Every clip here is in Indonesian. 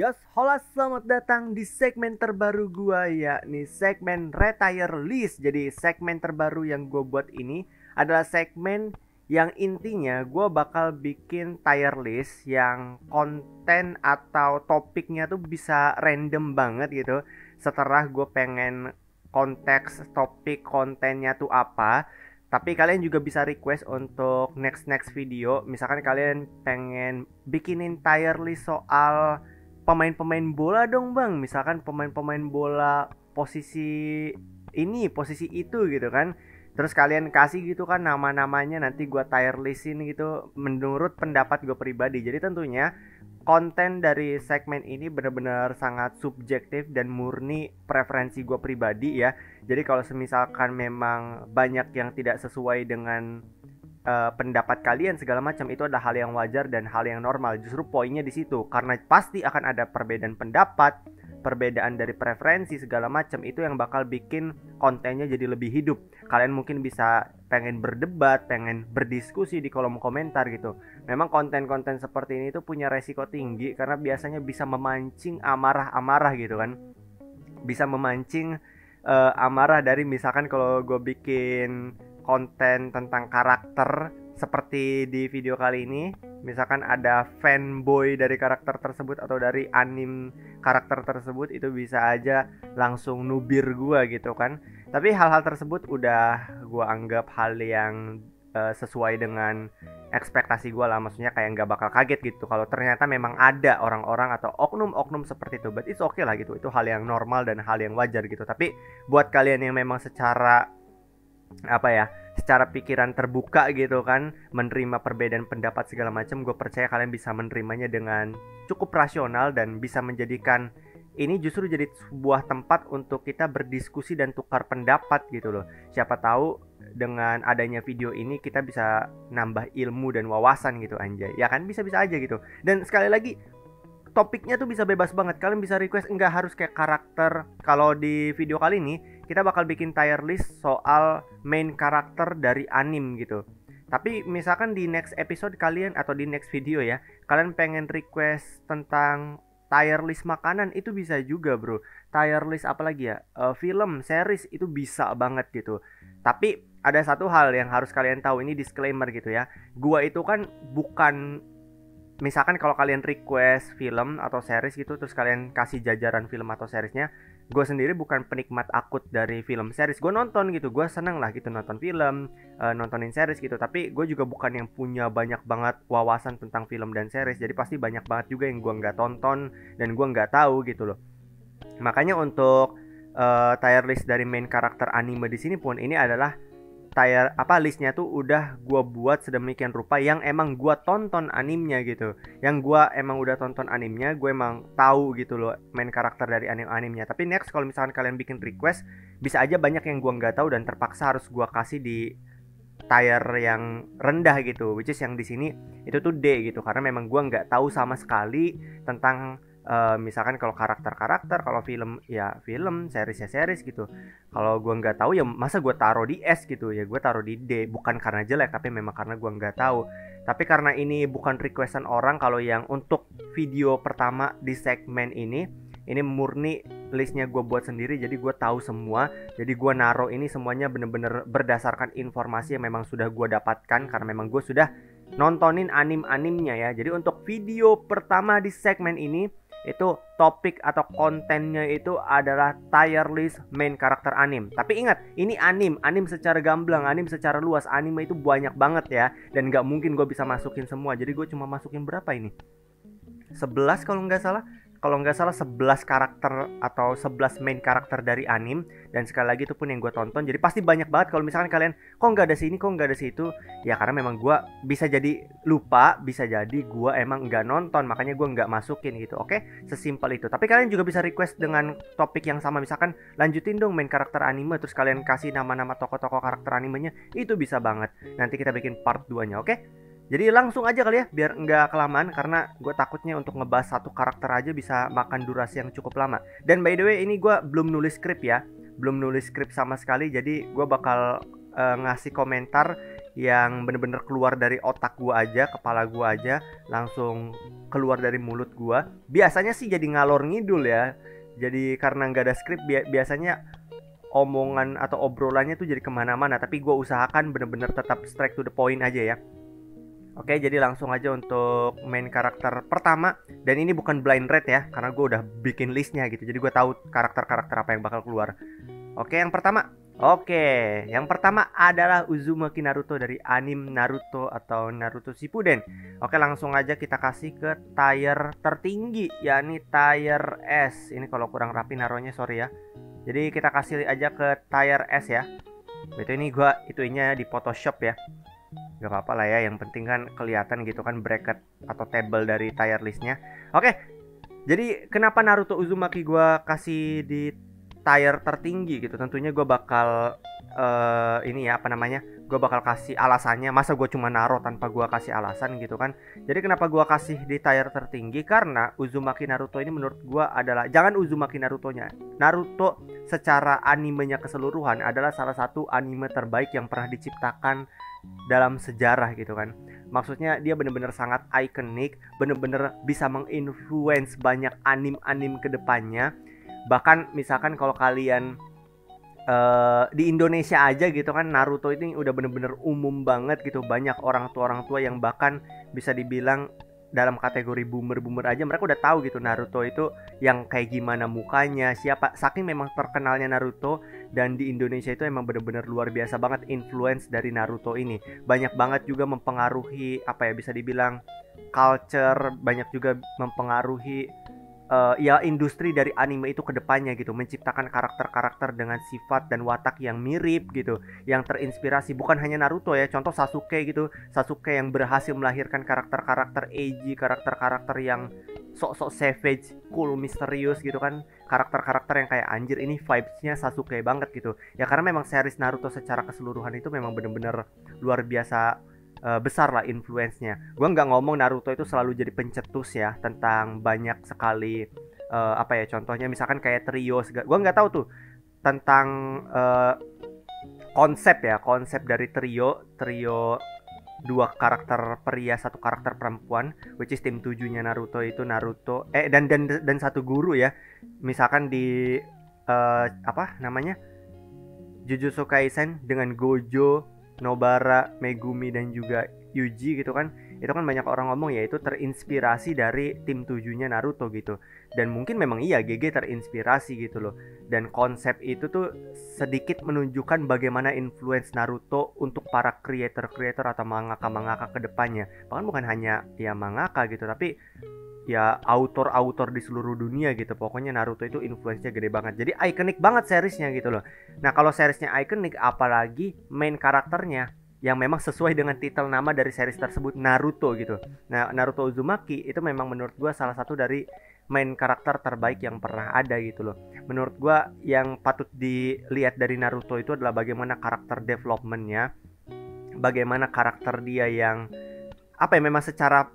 Yos, hola, selamat datang di segmen terbaru gua, yakni segmen Retire List. Jadi segmen terbaru yang gue buat ini adalah segmen yang intinya gue bakal bikin tier list yang konten atau topiknya tuh bisa random banget gitu. Setelah gue pengen konteks topik kontennya tuh apa, tapi kalian juga bisa request untuk next video. Misalkan kalian pengen bikinin tier list soal pemain-pemain bola dong bang, misalkan pemain-pemain bola posisi ini posisi itu gitu kan, terus kalian kasih gitu kan nama-namanya, nanti gue tier listin gitu menurut pendapat gue pribadi. Jadi tentunya konten dari segmen ini benar-benar sangat subjektif dan murni preferensi gue pribadi ya. Jadi kalau semisalkan memang banyak yang tidak sesuai dengan pendapat kalian segala macam, itu adalah hal yang wajar dan hal yang normal. Justru poinnya di situ, karena pasti akan ada perbedaan pendapat, perbedaan dari preferensi segala macam, itu yang bakal bikin kontennya jadi lebih hidup. Kalian mungkin bisa pengen berdebat, pengen berdiskusi di kolom komentar gitu. Memang konten-konten seperti ini tuh punya resiko tinggi karena biasanya bisa memancing amarah-amarah gitu kan. Bisa memancing amarah dari misalkan kalau gue bikin konten tentang karakter seperti di video kali ini, misalkan ada fanboy dari karakter tersebut atau dari anim karakter tersebut, itu bisa aja langsung nubir gua gitu kan. Tapi hal-hal tersebut udah gua anggap hal yang sesuai dengan ekspektasi gue lah, maksudnya kayak nggak bakal kaget gitu kalau ternyata memang ada orang-orang atau oknum-oknum seperti itu. But it's okay lah gitu, itu hal yang normal dan hal yang wajar gitu. Tapi buat kalian yang memang secara secara pikiran terbuka gitu kan, menerima perbedaan pendapat segala macam, gue percaya kalian bisa menerimanya dengan cukup rasional dan bisa menjadikan ini justru jadi sebuah tempat untuk kita berdiskusi dan tukar pendapat gitu loh. Siapa tahu dengan adanya video ini kita bisa nambah ilmu dan wawasan gitu anjay. Ya kan, bisa-bisa aja gitu. Dan sekali lagi, topiknya tuh bisa bebas banget. Kalian bisa request, nggak harus kayak karakter. Kalau di video kali ini kita bakal bikin tier list soal main karakter dari anim gitu. Tapi misalkan di next episode kalian atau di next video ya, kalian pengen request tentang tier list makanan, itu bisa juga bro. Tier list apalagi ya, film, series, itu bisa banget gitu. Tapi ada satu hal yang harus kalian tahu, ini disclaimer gitu ya. Gua itu kan bukan, misalkan kalau kalian request film atau series gitu, terus kalian kasih jajaran film atau seriesnya, gue sendiri bukan penikmat akut dari film series. Gue nonton gitu, gue seneng lah gitu nonton film, nontonin series gitu. Tapi gue juga bukan yang punya banyak banget wawasan tentang film dan series. Jadi pasti banyak banget juga yang gue nggak tonton dan gue nggak tahu gitu loh. Makanya untuk tier list dari main karakter anime di sini pun, ini adalah listnya tuh udah gue buat sedemikian rupa yang emang gue tonton animenya gitu. Yang gue emang udah tonton animenya, gue emang tahu gitu loh main karakter dari animenya. Tapi next kalau misalkan kalian bikin request, bisa aja banyak yang gue nggak tahu dan terpaksa harus gue kasih di tier yang rendah gitu, which is yang di sini itu tuh D gitu, karena memang gue nggak tahu sama sekali tentang misalkan kalau karakter-karakter, kalau film ya film, series ya series gitu. Kalau gue nggak tahu ya masa gue taruh di S gitu, ya gue taruh di D, bukan karena jelek tapi memang karena gue nggak tahu. Tapi karena ini bukan requestan orang, kalau yang untuk video pertama di segmen ini murni listnya gue buat sendiri, jadi gue tahu semua. Jadi gue naruh ini semuanya bener-bener berdasarkan informasi yang memang sudah gue dapatkan, karena memang gue sudah nontonin animnya ya. Jadi untuk video pertama di segmen ini, itu topik atau kontennya itu adalah tier list main karakter anim. Tapi ingat, ini anim secara gamblang, anim secara luas. Anime itu banyak banget ya, dan gak mungkin gue bisa masukin semua. Jadi gue cuma masukin berapa ini? 11 kalau nggak salah. 11 karakter atau 11 main karakter dari anim. Dan sekali lagi itu pun yang gue tonton. Jadi pasti banyak banget kalau misalkan kalian kok nggak ada sini, kok nggak ada situ. Ya karena memang gue bisa jadi lupa, bisa jadi gue emang nggak nonton, makanya gue nggak masukin gitu. Oke, sesimpel itu. Tapi kalian juga bisa request dengan topik yang sama. Misalkan lanjutin dong main karakter anime, terus kalian kasih nama-nama tokoh-tokoh karakter animenya. Itu bisa banget. Nanti kita bikin part 2-nya, oke? Jadi langsung aja kali ya, biar nggak kelamaan, karena gue takutnya untuk ngebahas satu karakter aja bisa makan durasi yang cukup lama. Dan by the way, ini gue belum nulis skrip ya, belum nulis skrip sama sekali. Jadi gue bakal ngasih komentar yang bener-bener keluar dari otak gua aja, kepala gua aja, langsung keluar dari mulut gua. Biasanya sih jadi ngalor ngidul ya. Jadi karena nggak ada skrip biasanya omongan atau obrolannya tuh jadi kemana-mana. Tapi gua usahakan bener-bener tetap straight to the point aja ya. Oke, jadi langsung aja untuk main karakter pertama. Dan ini bukan blind rate ya, karena gue udah bikin listnya gitu. Jadi gue tahu karakter-karakter apa yang bakal keluar. Oke, yang pertama. Oke, yang pertama adalah Uzumaki Naruto dari anime Naruto atau Naruto Shippuden. Oke, langsung aja kita kasih ke tier tertinggi, yakni tier S. Ini kalau kurang rapi naruhnya, sorry ya. Jadi kita kasih aja ke tier S ya. Betul, ini gua itunya di Photoshop ya. Gak apa-apa lah ya, yang penting kan kelihatan gitu kan bracket atau table dari tier listnya. Oke, jadi kenapa Naruto Uzumaki gue kasih di tier tertinggi gitu? Tentunya gue bakal ini ya, apa namanya, gue bakal kasih alasannya. Masa gue cuma naruh tanpa gue kasih alasan gitu kan. Jadi kenapa gue kasih di tier tertinggi? Karena Uzumaki Naruto ini menurut gue adalah, jangan Uzumaki Narutonya, Naruto secara animenya keseluruhan adalah salah satu anime terbaik yang pernah diciptakan dalam sejarah gitu kan. Maksudnya dia bener-bener sangat ikonik, bener-bener bisa menginfluence banyak anim-anim ke depannya. Bahkan misalkan kalau kalian di Indonesia aja gitu kan, Naruto ini udah bener-bener umum banget gitu. Banyak orang tua yang bahkan bisa dibilang dalam kategori boomer aja mereka udah tahu gitu Naruto itu yang kayak gimana mukanya, siapa. Saking memang terkenalnya Naruto, dan di Indonesia itu emang bener-bener luar biasa banget influence dari Naruto ini. Banyak banget juga mempengaruhi, apa ya, bisa dibilang culture, banyak juga mempengaruhi ya industri dari anime itu ke depannya gitu, menciptakan karakter-karakter dengan sifat dan watak yang mirip gitu, yang terinspirasi bukan hanya Naruto ya. Contoh Sasuke gitu, Sasuke yang berhasil melahirkan karakter-karakter edgy, karakter-karakter yang sok-sok savage, cool, misterius gitu kan, karakter-karakter yang kayak anjir ini vibes-nya Sasuke banget gitu. Ya karena memang series Naruto secara keseluruhan itu memang bener-bener luar biasa besar lah influence-nya. Gue nggak ngomong Naruto itu selalu jadi pencetus ya tentang banyak sekali apa ya, contohnya misalkan kayak trio. Gue nggak tahu tuh tentang konsep dari trio dua karakter pria, satu karakter perempuan, which is tim 7-nya Naruto itu Naruto dan satu guru ya. Misalkan di apa namanya, Jujutsu Kaisen dengan Gojo, Nobara, Megumi dan juga Yuji gitu kan. Itu kan banyak orang ngomong ya itu terinspirasi dari tim 7-nya Naruto gitu. Dan mungkin memang iya GG terinspirasi gitu loh. Dan konsep itu tuh sedikit menunjukkan bagaimana influence Naruto untuk para creator atau mangaka ke depannya. Bahkan bukan hanya ya mangaka gitu, tapi ya autor di seluruh dunia gitu. Pokoknya Naruto itu influence-nya gede banget. Jadi ikonik banget seriesnya gitu loh. Nah kalau seriesnya ikonik, apalagi main karakternya yang memang sesuai dengan titel nama dari series tersebut, Naruto gitu. Nah Naruto Uzumaki itu memang menurut gue salah satu dari main karakter terbaik yang pernah ada gitu loh. Menurut gue yang patut dilihat dari Naruto itu adalah bagaimana karakter developmentnya, bagaimana karakter dia yang apa ya, memang secara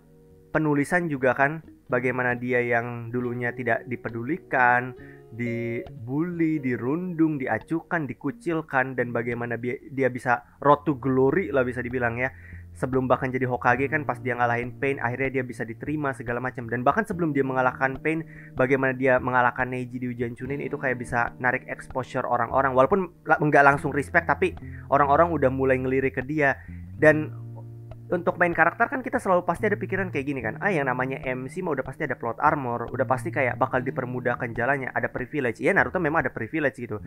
penulisan juga kan, bagaimana dia yang dulunya tidak dipedulikan, dibully, dirundung, diacukan, dikucilkan, dan bagaimana dia bisa road to glory lah bisa dibilang ya. Sebelum bahkan jadi Hokage kan, pas dia ngalahin Pain akhirnya dia bisa diterima segala macam. Dan bahkan sebelum dia mengalahkan Pain, bagaimana dia mengalahkan Neji di ujian Chunin itu kayak bisa narik exposure orang-orang. Walaupun nggak langsung respect, tapi orang-orang udah mulai ngelirik ke dia. Dan untuk main karakter kan kita selalu pasti ada pikiran kayak gini kan, yang namanya MC mah udah pasti ada plot armor, udah pasti kayak bakal dipermudahkan jalannya, ada privilege. Iya Naruto memang ada privilege gitu,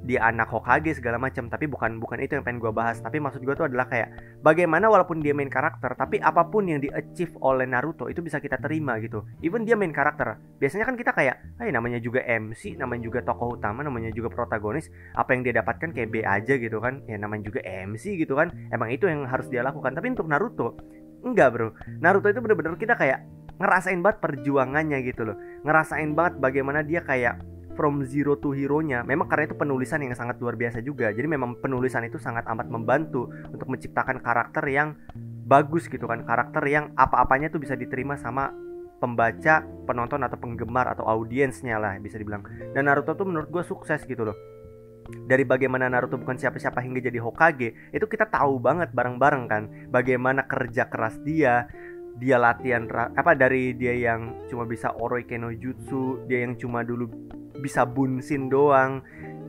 dia anak Hokage segala macam, tapi bukan itu yang pengen gue bahas. Tapi maksud gue tuh adalah kayak bagaimana walaupun dia main karakter, tapi apapun yang di achieve oleh Naruto itu bisa kita terima gitu. Even dia main karakter, biasanya kan kita kayak namanya juga MC, namanya juga tokoh utama, namanya juga protagonis, apa yang dia dapatkan kayak B aja gitu kan, ya namanya juga MC gitu kan, emang itu yang harus dia lakukan. Tapi untuk Naruto enggak bro, Naruto itu bener-bener kita kayak ngerasain banget perjuangannya gitu loh, ngerasain banget bagaimana dia kayak from zero to hero-nya. Memang karena itu penulisan yang sangat luar biasa juga. Jadi memang penulisan itu sangat amat membantu untuk menciptakan karakter yang bagus gitu kan, karakter yang apa-apanya tuh bisa diterima sama pembaca, penonton atau penggemar atau audiensnya lah bisa dibilang. Dan Naruto tuh menurut gue sukses gitu loh. dari bagaimana Naruto bukan siapa-siapa hingga jadi Hokage, itu kita tahu banget bareng-bareng kan, bagaimana kerja keras dia latihan dari dia yang cuma bisa Oroike no Jutsu, dia yang cuma dulu bisa Bunshin doang,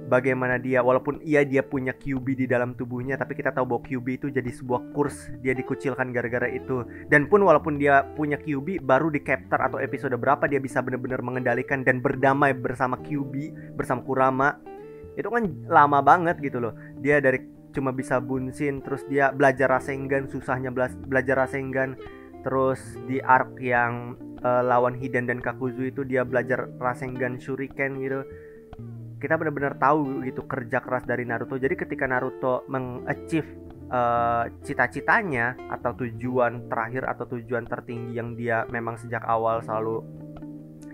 bagaimana dia walaupun dia punya Kyuubi di dalam tubuhnya, tapi kita tahu bahwa Kyuubi itu jadi sebuah kurs, dia dikucilkan gara-gara itu. Dan pun walaupun dia punya Kyuubi, baru di chapter atau episode berapa dia bisa benar-benar mengendalikan dan berdamai bersama Kyuubi, bersama Kurama. Itu kan lama banget gitu loh. Dia dari cuma bisa Bunshin, terus dia belajar Rasengan, susahnya belajar Rasengan. Terus di arc yang lawan Hidan dan Kakuzu itu dia belajar Rasengan Shuriken gitu. Kita benar-benar tahu gitu kerja keras dari Naruto. Jadi ketika Naruto mengachieve cita-citanya atau tujuan terakhir atau tujuan tertinggi yang dia memang sejak awal selalu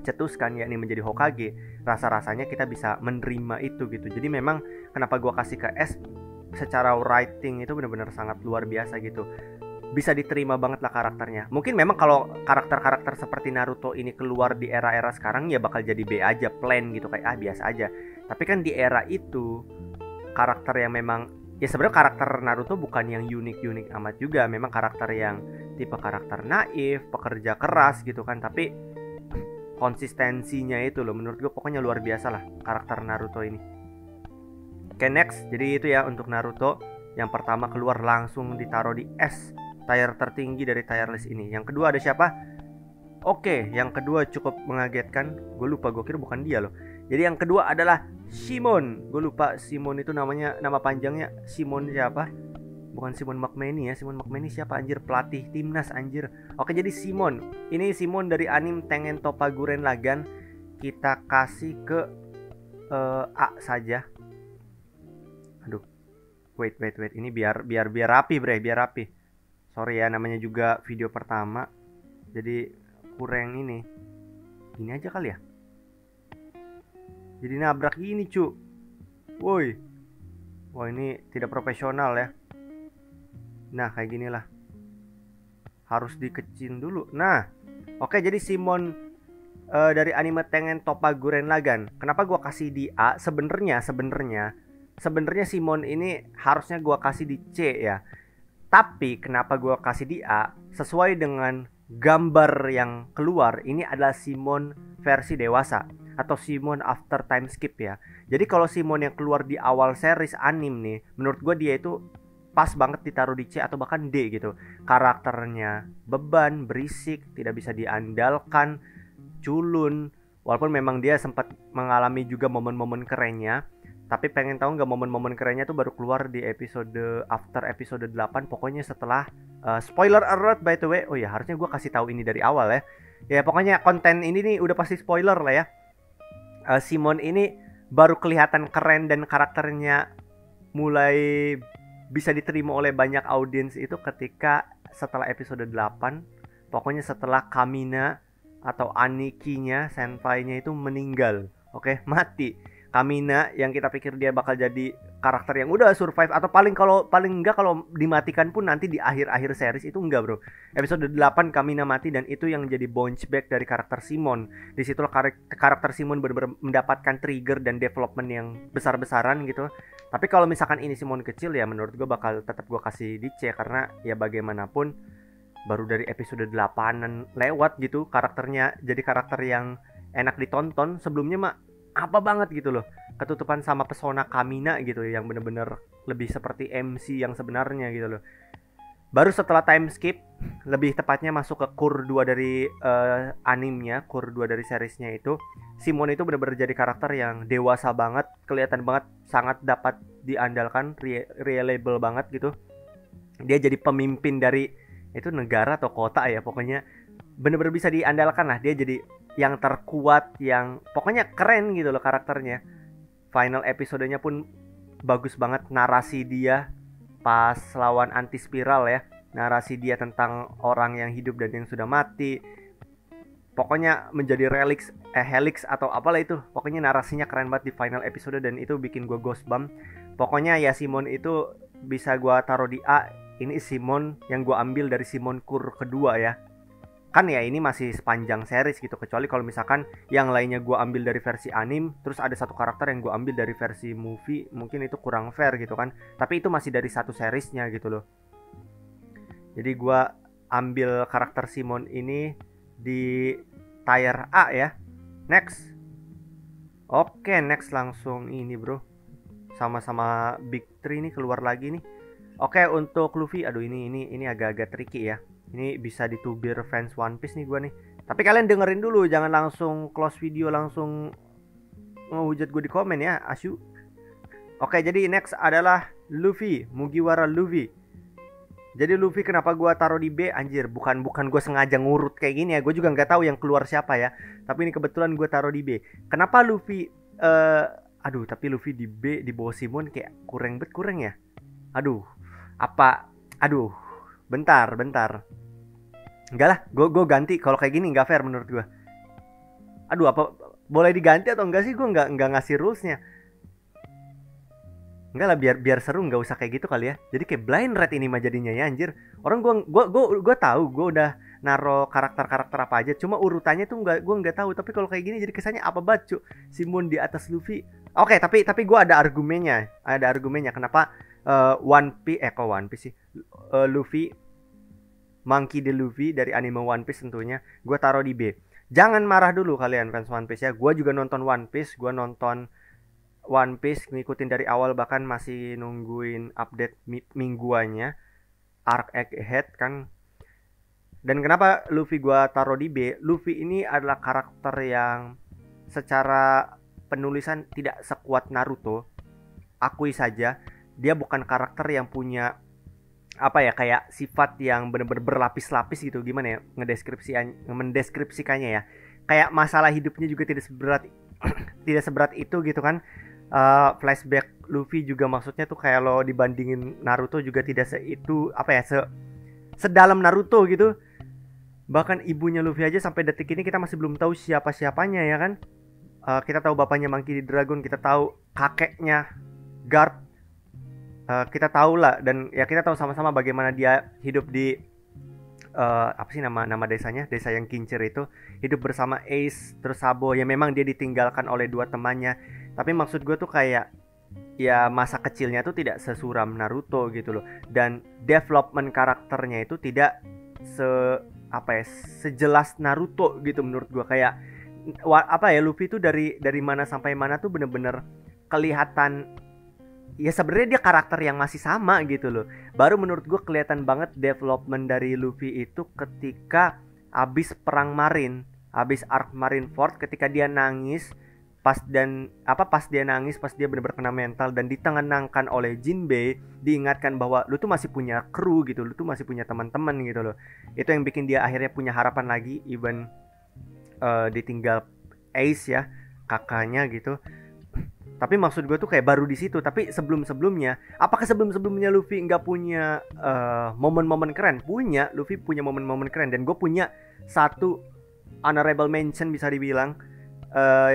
cetuskan, yakni menjadi Hokage, rasa-rasanya kita bisa menerima itu gitu. Jadi memang kenapa gua kasih ke S, secara writing itu benar-benar sangat luar biasa gitu. Bisa diterima banget lah karakternya. Mungkin memang kalau karakter-karakter seperti Naruto ini keluar di era-era sekarang ya bakal jadi B aja, plain gitu, kayak biasa aja. Tapi kan di era itu karakter yang memang ya sebenarnya karakter Naruto bukan yang unik-unik amat juga. Memang karakter yang tipe karakter naif, pekerja keras gitu kan. Tapi konsistensinya itu loh menurut gue pokoknya luar biasa lah karakter Naruto ini. Oke, next. Jadi itu ya untuk Naruto. Yang pertama keluar langsung ditaruh di S, tier tertinggi dari tier list ini. Yang kedua ada siapa? Oke, yang kedua cukup mengagetkan. Gue lupa, gue kira bukan dia loh. Jadi yang kedua adalah Shimon. Gue lupa Shimon itu namanya, nama panjangnya Shimon siapa? Bukan Shimon McManamy ya. Shimon McManamy siapa anjir? Pelatih timnas anjir. Oke, jadi Shimon. Ini Shimon dari anime Tengen Toppa Gurren Lagann. Kita kasih ke A saja. Aduh. Wait. Ini biar rapi, bre, biar rapi. Sorry ya, namanya juga video pertama. Jadi kurang ini. Ini aja kali ya. Jadi nabrak gini, cu. Woi. Wah, ini tidak profesional ya. Nah, kayak gini lah. Harus dikecilin dulu. Nah, oke, jadi Shimon dari anime Tengen Toppa Gurren Lagann. Kenapa gua kasih di A? Sebenarnya Shimon ini harusnya gua kasih di C ya. Tapi kenapa gua kasih di A? Sesuai dengan gambar yang keluar, ini adalah Shimon versi dewasa atau Shimon after time skip ya. Jadi kalau Shimon yang keluar di awal series anime nih, menurut gua dia itu pas banget ditaruh di C atau bahkan D gitu. Karakternya beban, berisik, tidak bisa diandalkan, culun. Walaupun memang dia sempat mengalami juga momen-momen kerennya. Tapi pengen tahu nggak momen-momen kerennya tuh baru keluar di after episode 8. Pokoknya setelah spoiler alert by the way. Oh ya, harusnya gue kasih tahu ini dari awal ya. Ya pokoknya konten ini nih udah pasti spoiler lah ya. Shimon ini baru kelihatan keren dan karakternya mulai bisa diterima oleh banyak audiens itu ketika setelah episode 8. Pokoknya setelah Kamina atau Anikinya, senpainya itu meninggal. Oke, mati. Kamina yang kita pikir dia bakal jadi karakter yang udah survive atau paling enggak kalau dimatikan pun nanti di akhir-akhir series itu enggak, bro. Episode 8 Kamina mati dan itu yang jadi bounce back dari karakter Shimon. Di situlah karakter Shimon benar-benar mendapatkan trigger dan development yang besar-besaran gitu. Tapi kalau misalkan ini Shimon kecil ya menurut gue bakal tetap gue kasih di C karena ya bagaimanapun baru dari episode 8an lewat gitu karakternya jadi karakter yang enak ditonton. Sebelumnya mah apa banget gitu loh, ketutupan sama pesona Kamina gitu yang bener-bener lebih seperti MC yang sebenarnya gitu loh. Baru setelah time skip, lebih tepatnya masuk ke core 2 dari animenya, core 2 dari seriesnya itu, Shimon itu bener-bener jadi karakter yang dewasa banget, kelihatan banget sangat dapat diandalkan, reliable banget gitu. Dia jadi pemimpin dari itu negara atau kota ya, pokoknya bener-bener bisa diandalkan lah. Dia jadi yang terkuat, yang pokoknya keren gitu loh karakternya. Final episodenya pun bagus banget, narasi dia pas lawan anti spiral ya, narasi dia tentang orang yang hidup dan yang sudah mati, pokoknya menjadi helix atau apalah itu, pokoknya narasinya keren banget di final episode dan itu bikin gue goosebump. Pokoknya ya Shimon itu bisa gue taruh di A. Ini Shimon yang gue ambil dari Shimon Kur kedua ya. kan ya ini masih sepanjang series gitu, kecuali kalau misalkan yang lainnya gue ambil dari versi anime, terus ada satu karakter yang gue ambil dari versi movie, mungkin itu kurang fair gitu kan. Tapi itu masih dari satu seriesnya gitu loh. Jadi gue ambil karakter Simon ini di tier A ya. Next. Oke, next langsung ini bro, sama-sama Big Three nih keluar lagi nih. Oke, untuk Luffy, aduh ini agak-agak tricky ya. Ini bisa ditubir fans One Piece nih gue nih. Tapi kalian dengerin dulu, jangan langsung close video langsung ngehujat gue di komen ya, asu. Oke, jadi next adalah Luffy, Mugiwara Luffy. Jadi Luffy kenapa gue taruh di B? Anjir, bukan gue sengaja ngurut kayak gini ya. Gue juga nggak tahu yang keluar siapa ya. Tapi ini kebetulan gue taruh di B. Kenapa Luffy? Aduh, tapi Luffy di B di bawah Simon kayak kurang ya. Aduh, apa? Aduh, bentar. Enggak lah, gue ganti. Kalau kayak gini nggak fair menurut gue. Aduh, apa boleh diganti atau enggak sih? Gue nggak ngasih rulesnya. Enggak lah, biar seru, nggak usah kayak gitu kali ya. Jadi kayak blind rate ini mah jadinya ya anjir. Orang gue tahu, gue udah naro karakter apa aja. Cuma urutannya tuh gue nggak tahu. Tapi kalau kayak gini jadi kesannya apa bacu? Simon di atas Luffy. Oke, tapi gue ada argumennya. Kenapa One Piece sih? Luffy, Monkey D. Luffy dari anime One Piece tentunya gue taruh di B. Jangan marah dulu kalian fans One Piece ya. Gue juga nonton One Piece, ngikutin dari awal, bahkan masih nungguin update mingguannya Arc Egghead kan. Dan kenapa Luffy gua taruh di B? Luffy ini adalah karakter yang secara penulisan tidak sekuat Naruto. Akui saja, dia bukan karakter yang punya apa ya, kayak sifat yang benar-benar berlapis-lapis gitu. Gimana ya mendeskripsikannya ya. Kayak masalah hidupnya juga tidak seberat itu gitu kan. Flashback Luffy juga maksudnya tuh kayak lo dibandingin Naruto juga tidak seitu apa ya, sedalam Naruto gitu. Bahkan ibunya Luffy aja sampai detik ini kita masih belum tahu siapanya ya kan. Kita tahu bapaknya Monkey D. Dragon, kita tahu kakeknya Guard, kita tahu lah, dan ya kita tahu sama-sama bagaimana dia hidup di apa sih nama desanya, desa yang kincir itu, hidup bersama Ace terus Sabo. Ya memang dia ditinggalkan oleh dua temannya, tapi maksud gue tuh kayak ya masa kecilnya tuh tidak sesuram Naruto gitu loh. Dan development karakternya itu tidak sejelas Naruto gitu menurut gue. Kayak Luffy tuh dari mana sampai mana tuh bener-bener kelihatan. Ya sebenarnya dia karakter yang masih sama gitu loh. Baru menurut gue kelihatan banget development dari Luffy itu ketika abis perang Marine, abis arc Marineford, ketika dia nangis pas dia benar-benar kena mental dan ditenangkan oleh Jinbei, diingatkan bahwa lu tuh masih punya kru gitu, lu tuh masih punya teman-teman gitu loh. Itu yang bikin dia akhirnya punya harapan lagi, even ditinggal Ace ya, kakaknya gitu. Tapi maksud gue tuh kayak baru di situ. Tapi sebelum-sebelumnya, apakah sebelum-sebelumnya Luffy nggak punya momen-momen keren? Punya, Luffy punya momen-momen keren. Dan gue punya satu honorable mention bisa dibilang,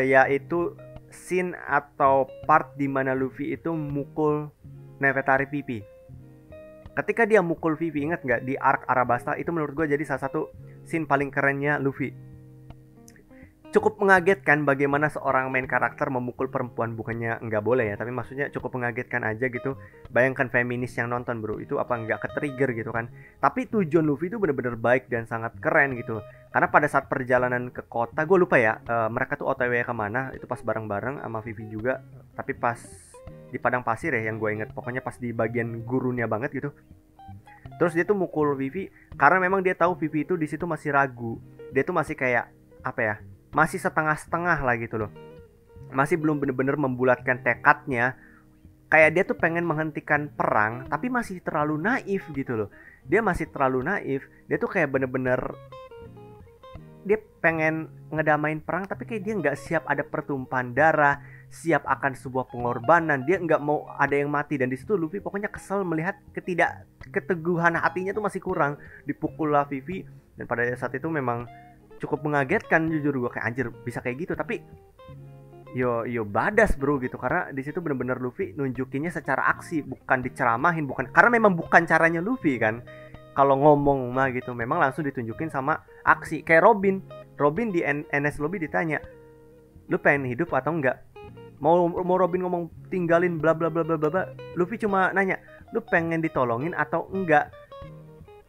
yaitu scene atau part di mana Luffy itu mukul Nefertari Pipi. Ketika dia mukul Vivi, ingat nggak di arc Arabasta? Itu menurut gue jadi salah satu scene paling kerennya Luffy. Cukup mengagetkan bagaimana seorang main karakter memukul perempuan. Bukannya nggak boleh ya, tapi maksudnya cukup mengagetkan aja gitu. Bayangkan feminis yang nonton bro, itu apa nggak ke-trigger gitu kan. Tapi tujuan Luffy itu benar-benar baik dan sangat keren gitu. Karena pada saat perjalanan ke kota, gue lupa ya, mereka tuh OTW kemana, itu pas bareng-bareng sama Vivi juga. Tapi pas di padang pasir ya yang gue inget, pokoknya pas di bagian gurunya banget gitu. Terus dia tuh mukul Vivi karena memang dia tahu Vivi itu di situ masih ragu. Dia tuh masih kayak apa ya, masih setengah-setengah lah gitu loh. Masih belum bener-bener membulatkan tekadnya. Kayak dia tuh pengen menghentikan perang, tapi masih terlalu naif gitu loh. Dia masih terlalu naif. Dia tuh kayak bener-bener dia pengen ngedamain perang, tapi kayak dia nggak siap ada pertumpahan darah, siap akan sebuah pengorbanan. Dia nggak mau ada yang mati. Dan di situ Luffy pokoknya kesel melihat keteguhan hatinya tuh masih kurang. Dipukul lah Vivi. Dan pada saat itu memang cukup mengagetkan, jujur gue kayak anjir bisa kayak gitu. Tapi yo badas bro gitu, karena di situ bener-bener Luffy nunjukinnya secara aksi, bukan diceramahin, bukan karena memang bukan caranya Luffy kan. kalau ngomong mah gitu memang langsung ditunjukin sama aksi. Kayak Robin di NS Lobby ditanya, lu pengen hidup atau enggak? Mau Robin ngomong tinggalin bla bla bla bla bla, Luffy cuma nanya, lu pengen ditolongin atau enggak?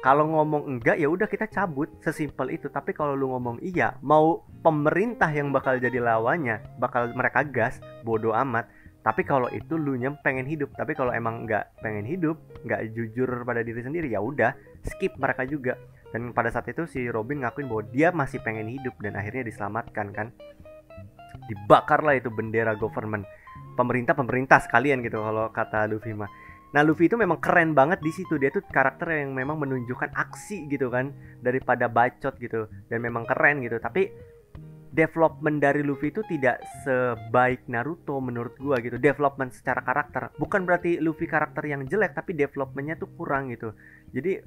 Kalau ngomong enggak ya udah kita cabut, sesimpel itu. Tapi kalau lu ngomong iya, mau pemerintah yang bakal jadi lawannya, bakal mereka gas, bodoh amat. Tapi kalau itu lu nya pengen hidup, tapi kalau emang nggak pengen hidup, nggak jujur pada diri sendiri, ya udah skip mereka juga. Dan pada saat itu si Robin ngakuin bahwa dia masih pengen hidup dan akhirnya diselamatkan kan. Dibakarlah itu bendera government, pemerintah sekalian gitu kalau kata Luffy mah. Nah Luffy itu memang keren banget di situ, dia tuh karakter yang memang menunjukkan aksi gitu kan daripada bacot gitu, dan memang keren gitu. Tapi development dari Luffy itu tidak sebaik Naruto menurut gua gitu. Development secara karakter, bukan berarti Luffy karakter yang jelek, tapi developmentnya tuh kurang gitu. Jadi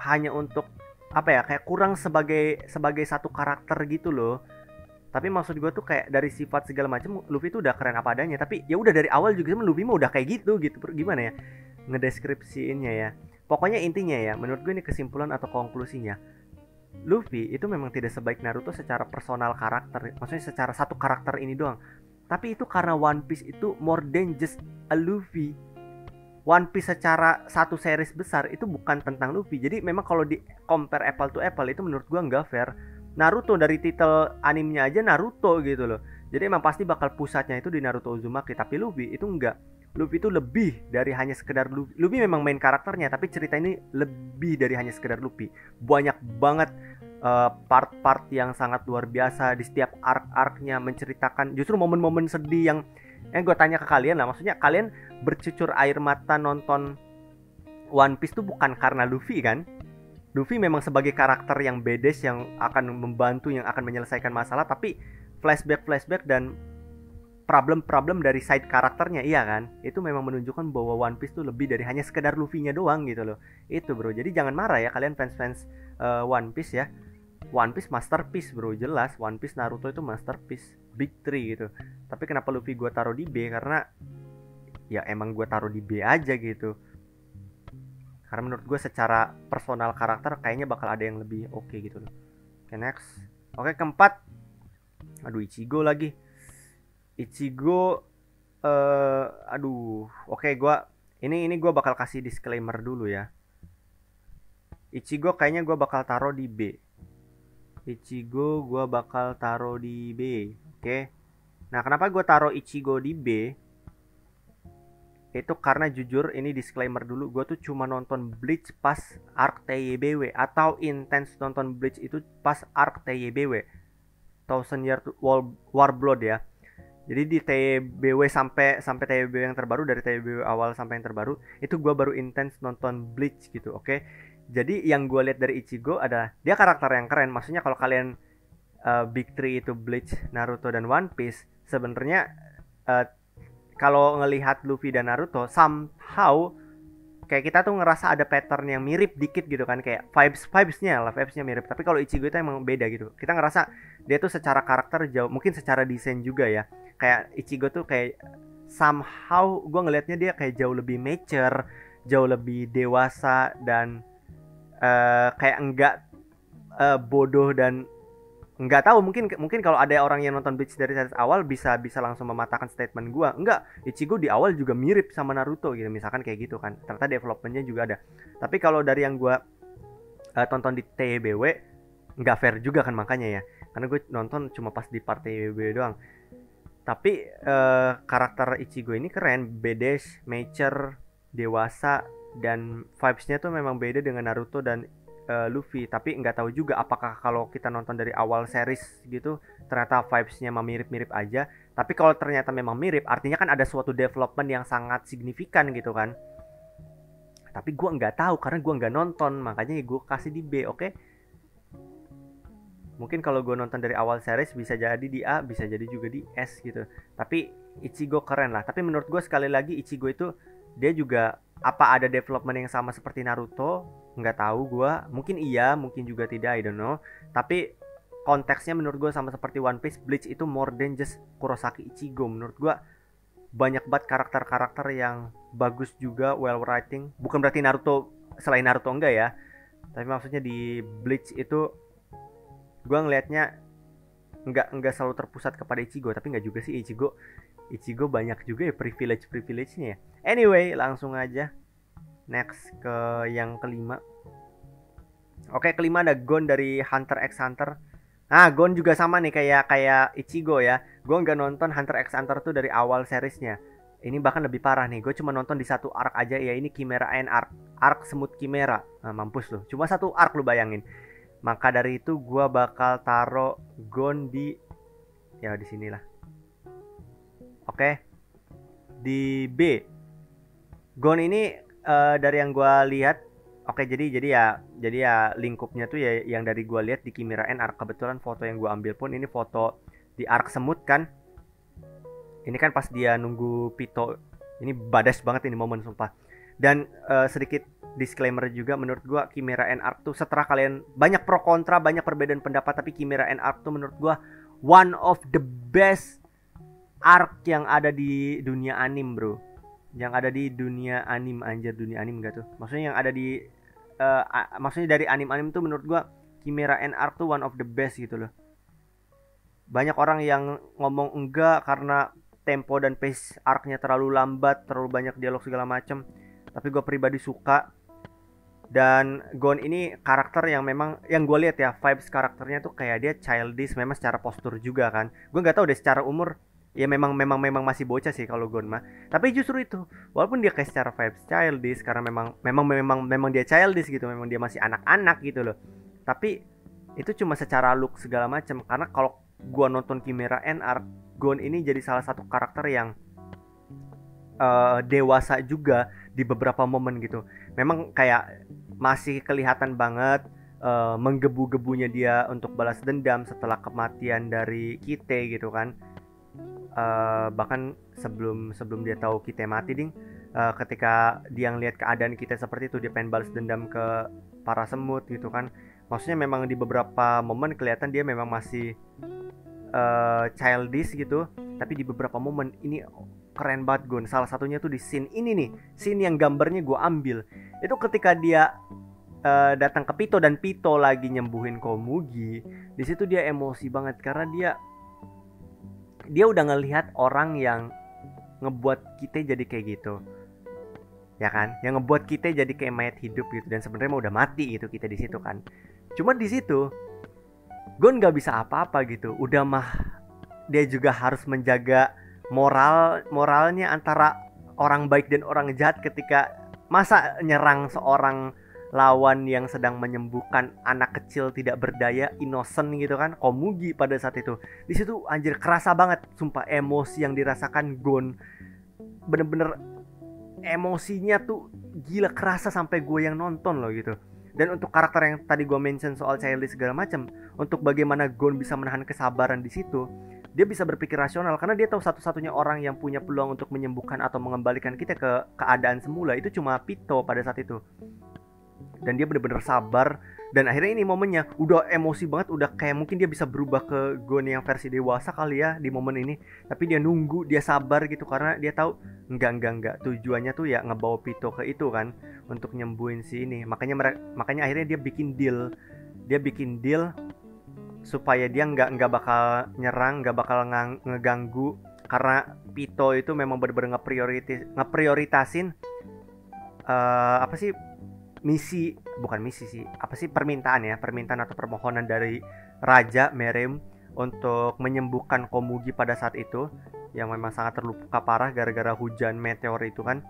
hanya untuk apa ya, kayak kurang sebagai satu karakter gitu loh. Tapi maksud gue tuh kayak dari sifat segala macam Luffy tuh udah keren apa adanya. Tapi ya udah dari awal juga Luffy mah udah kayak gitu. Gimana ya ngedeskripsiinnya ya. Pokoknya intinya ya, menurut gue ini kesimpulan atau konklusinya, Luffy itu memang tidak sebaik Naruto secara personal karakter. Maksudnya secara satu karakter ini doang. Tapi itu karena One Piece itu more than just a Luffy. One Piece secara satu series besar itu bukan tentang Luffy. Jadi memang kalau di compare apple to apple itu menurut gue nggak fair. Naruto dari titel animenya aja Naruto gitu loh. Jadi emang pasti bakal pusatnya itu di Naruto Uzumaki. Tapi Luffy itu enggak. Luffy itu lebih dari hanya sekedar Luffy. Luffy memang main karakternya, tapi cerita ini lebih dari hanya sekedar Luffy. Banyak banget part-part yang sangat luar biasa di setiap arc-arcnya, menceritakan justru momen-momen sedih yang gue tanya ke kalian lah. Maksudnya kalian bercucur air mata nonton One Piece tuh bukan karena Luffy kan? Luffy memang sebagai karakter yang badass, yang akan membantu, yang akan menyelesaikan masalah. Tapi flashback dan problem-problem dari side karakternya, iya kan, itu memang menunjukkan bahwa One Piece tuh lebih dari hanya sekedar Luffy-nya doang gitu loh. Itu bro, jadi jangan marah ya kalian fans-fans One Piece ya. One Piece masterpiece bro, jelas One Piece Naruto itu masterpiece, big three gitu. Tapi kenapa Luffy gue taruh di B? Karena ya emang gue taruh di B aja gitu. Karena menurut gue secara personal karakter kayaknya bakal ada yang lebih oke gitu loh. Oke next. Oke keempat. Aduh Ichigo lagi. Ichigo oke gua ini gue bakal kasih disclaimer dulu ya. Ichigo kayaknya gue bakal taruh di B. Ichigo gue bakal taruh di B. Oke. Nah, kenapa gue taruh Ichigo di B? Itu karena jujur ini disclaimer dulu, gue tuh cuma nonton Bleach pas arc TYBW, atau intens nonton Bleach itu pas arc TYBW, Thousand Year War Blood ya. Jadi di TYBW sampai TYBW yang terbaru, dari TYBW awal sampai yang terbaru itu gue baru intens nonton Bleach gitu, oke? Jadi yang gue lihat dari Ichigo adalah dia karakter yang keren. Maksudnya kalau kalian Big Three itu Bleach, Naruto dan One Piece, sebenarnya kalau ngelihat Luffy dan Naruto somehow kayak kita tuh ngerasa ada pattern yang mirip dikit gitu kan, kayak vibesnya mirip. Tapi kalau Ichigo itu emang beda gitu. Kita ngerasa dia tuh secara karakter jauh, mungkin secara desain juga ya. Kayak Ichigo tuh kayak somehow gue ngelihatnya dia kayak jauh lebih mature, jauh lebih dewasa, dan kayak enggak bodoh dan nggak tahu, mungkin kalau ada orang yang nonton Bleach dari series awal bisa langsung mematahkan statement gua. Enggak, Ichigo di awal juga mirip sama Naruto gitu, misalkan kayak gitu kan. Ternyata developmentnya juga ada. Tapi kalau dari yang gua tonton di TYBW nggak fair juga kan, makanya ya. Karena gue nonton cuma pas di part TYBW doang. Tapi karakter Ichigo ini keren, badass, mature, dewasa, dan vibes-nya tuh memang beda dengan Naruto dan Luffy. Tapi nggak tahu juga apakah kalau kita nonton dari awal series gitu ternyata vibes-nya mirip-mirip aja. Tapi kalau ternyata memang mirip, artinya kan ada suatu development yang sangat signifikan gitu kan. Tapi gue nggak tahu karena gue nggak nonton, makanya gue kasih di B, oke? Mungkin kalau gue nonton dari awal series bisa jadi di A, bisa jadi juga di S gitu. Tapi Ichigo keren lah. Tapi menurut gue sekali lagi Ichigo itu dia juga apa ada development yang sama seperti Naruto? Nggak tahu gue. Mungkin iya, mungkin juga tidak, I don't know. Tapi konteksnya menurut gue sama seperti One Piece. Bleach itu more than just Kurosaki Ichigo. Menurut gue banyak banget karakter-karakter yang bagus juga, well writing. Bukan berarti Naruto, selain Naruto enggak ya. Tapi maksudnya di Bleach itu gue ngelihatnya nggak selalu terpusat kepada Ichigo, tapi nggak juga sih. Ichigo banyak juga ya privilege-nya ya. Anyway, langsung aja next ke yang kelima. Oke, kelima ada Gon dari Hunter x Hunter. Gon juga sama nih kayak Ichigo ya. Gue nggak nonton Hunter x Hunter tuh dari awal seriesnya. Ini bahkan lebih parah nih. Gue cuma nonton di satu arc aja ya. Ini Chimera Ant arc semut Chimera. Mampus lu. Cuma satu arc lu bayangin. Maka dari itu gue bakal taro Gon di sinilah. Oke. Di B. Gon ini dari yang gue lihat, oke, jadi ya lingkupnya tuh ya yang dari gue lihat di Chimera Ant arc. Kebetulan foto yang gue ambil pun ini foto di arc semut kan. Ini kan pas dia nunggu Pito. Ini badass banget ini momen sumpah. Dan sedikit disclaimer juga, menurut gue Chimera Ant arc tuh setelah kalian banyak pro kontra, banyak perbedaan pendapat, tapi Chimera Ant arc tuh menurut gue one of the best arc yang ada di dunia anime, bro. Yang ada di dunia anime, anjir, dunia anime gak tuh? Maksudnya yang ada di maksudnya dari anime tuh menurut gua Chimera Ant arc tuh one of the best gitu loh. Banyak orang yang ngomong enggak karena tempo dan pace arc-nya terlalu lambat, terlalu banyak dialog segala macam. Tapi gue pribadi suka. Dan Gon ini karakter yang memang yang gue lihat ya, vibes karakternya tuh kayak dia childish memang secara postur juga kan. Gue nggak tahu deh secara umur ya memang masih bocah sih kalau Gon mah. Tapi justru itu, walaupun dia kayak secara vibes childish karena memang dia childish gitu, memang dia masih anak-anak gitu loh. Tapi itu cuma secara look segala macam. Karena kalau gua nonton Chimera Ant arc, Gon ini jadi salah satu karakter yang dewasa juga di beberapa momen gitu. Memang kayak masih kelihatan banget menggebu-gebunya dia untuk balas dendam setelah kematian dari Kite gitu kan. Bahkan sebelum dia tahu kita mati ding, ketika dia ngeliat keadaan kita seperti itu, dia pengen balas dendam ke para semut gitu kan. Maksudnya memang di beberapa momen kelihatan dia memang masih childish gitu, tapi di beberapa momen ini keren banget Gon. Salah satunya tuh di scene ini nih, scene yang gambarnya gue ambil itu ketika dia datang ke Pito dan Pito lagi nyembuhin Komugi. Di situ dia emosi banget karena dia udah ngelihat orang yang ngebuat kita jadi kayak gitu, ya kan? Yang ngebuat kita jadi kayak mayat hidup gitu, dan sebenarnya udah mati gitu kita di situ kan. Cuma di situ Gon nggak bisa apa-apa gitu. Udah mah dia juga harus menjaga moralnya antara orang baik dan orang jahat ketika masa nyerang seorang lawan yang sedang menyembuhkan anak kecil tidak berdaya, innocent gitu kan, Komugi pada saat itu. Di situ anjir kerasa banget sumpah emosi yang dirasakan Gon. Bener-bener emosinya tuh gila kerasa sampai gue yang nonton loh gitu. Dan untuk karakter yang tadi gue mention soal childish segala macam, untuk bagaimana Gon bisa menahan kesabaran di situ, dia bisa berpikir rasional karena dia tahu satu-satunya orang yang punya peluang untuk menyembuhkan atau mengembalikan kita ke keadaan semula itu cuma Pito pada saat itu. Dan dia bener-bener sabar. Dan akhirnya ini momennya udah emosi banget, udah kayak mungkin dia bisa berubah ke Gon yang versi dewasa kali ya di momen ini. Tapi dia nunggu, dia sabar gitu karena dia tahu enggak tujuannya tuh ya ngebawa Pito ke itu kan, untuk nyembuhin si ini. Makanya akhirnya dia bikin deal supaya dia nggak bakal nyerang, nggak bakal ngeganggu, karena Pito itu memang bener-bener ngeprioritasin apa sih permintaan atau permohonan dari Raja Merim untuk menyembuhkan Komugi pada saat itu yang memang sangat terluka parah gara-gara hujan meteor itu kan.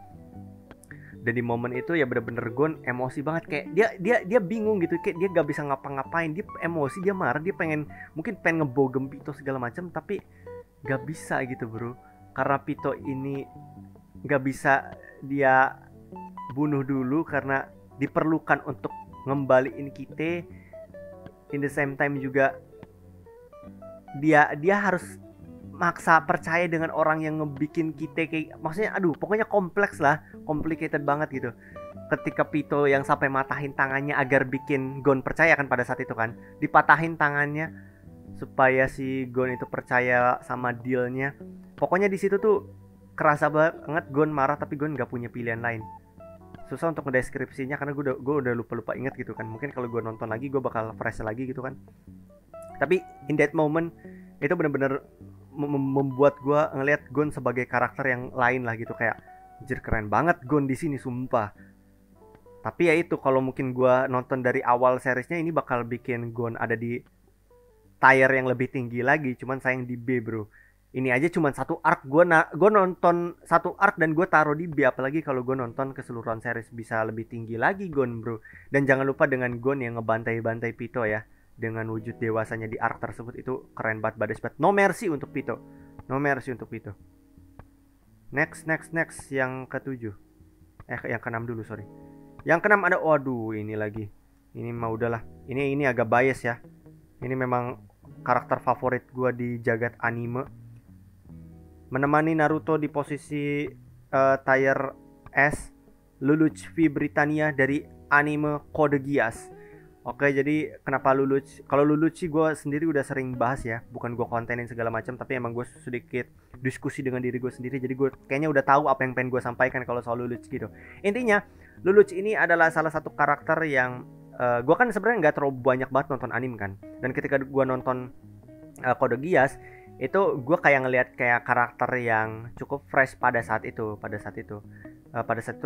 Dan di momen itu ya bener-bener Gon emosi banget, kayak dia bingung gitu, kayak dia gak bisa ngapa-ngapain, dia emosi, dia marah, dia mungkin pengen ngebogem Pito segala macam, tapi gak bisa gitu bro, karena Pito ini gak bisa dia bunuh dulu karena diperlukan untuk ngembaliin kita. In the same time juga dia harus maksa percaya dengan orang yang ngebikin kita kayak, maksudnya pokoknya kompleks lah, complicated banget gitu. Ketika Pito yang sampai matahin tangannya agar bikin Gon percaya kan pada saat itu kan, dipatahin tangannya supaya si Gon itu percaya sama dealnya. Pokoknya di situ tuh kerasa banget Gon marah, tapi Gon nggak punya pilihan lain. susah untuk ngedeskripsinya karena gue udah lupa inget gitu kan. Mungkin kalau gue nonton lagi gue bakal fresh lagi gitu kan. Tapi in that moment itu bener-bener membuat gue ngelihat Gon sebagai karakter yang lain lah gitu, kayak anjir keren banget Gon di sini sumpah. Tapi ya itu, kalau mungkin gue nonton dari awal seriesnya ini bakal bikin Gon ada di tier yang lebih tinggi lagi, cuman sayang di B bro. Ini aja cuman satu arc, gue nonton satu arc dan gue taruh di B, apalagi kalau gue nonton keseluruhan series bisa lebih tinggi lagi Gon bro. Dan jangan lupa dengan Gon yang ngebantai-bantai Pito ya, dengan wujud dewasanya di arc tersebut, itu keren banget, badas banget. No mercy untuk Pito, no mercy untuk Pito. Next yang ketujuh, yang keenam dulu sorry. Yang keenam ada, waduh ini lagi, ini mah udahlah, ini agak bias ya. Ini memang karakter favorit gue di jagat anime, menemani Naruto di posisi tier S, Lelouch V Britannia dari anime Code Geass. Oke, jadi kenapa Lelouch? Kalau Lelouch sih gue sendiri udah sering bahas ya, bukan gue kontenin segala macam, tapi emang gue sedikit diskusi dengan diri gue sendiri. Jadi gue kayaknya udah tahu apa yang pengen gue sampaikan kalau soal Lelouch gitu. Intinya Lelouch ini adalah salah satu karakter yang gue kan sebenarnya nggak terlalu banyak banget nonton anime kan, dan ketika gue nonton Code Geass itu gue kayak ngelihat kayak karakter yang cukup fresh pada saat itu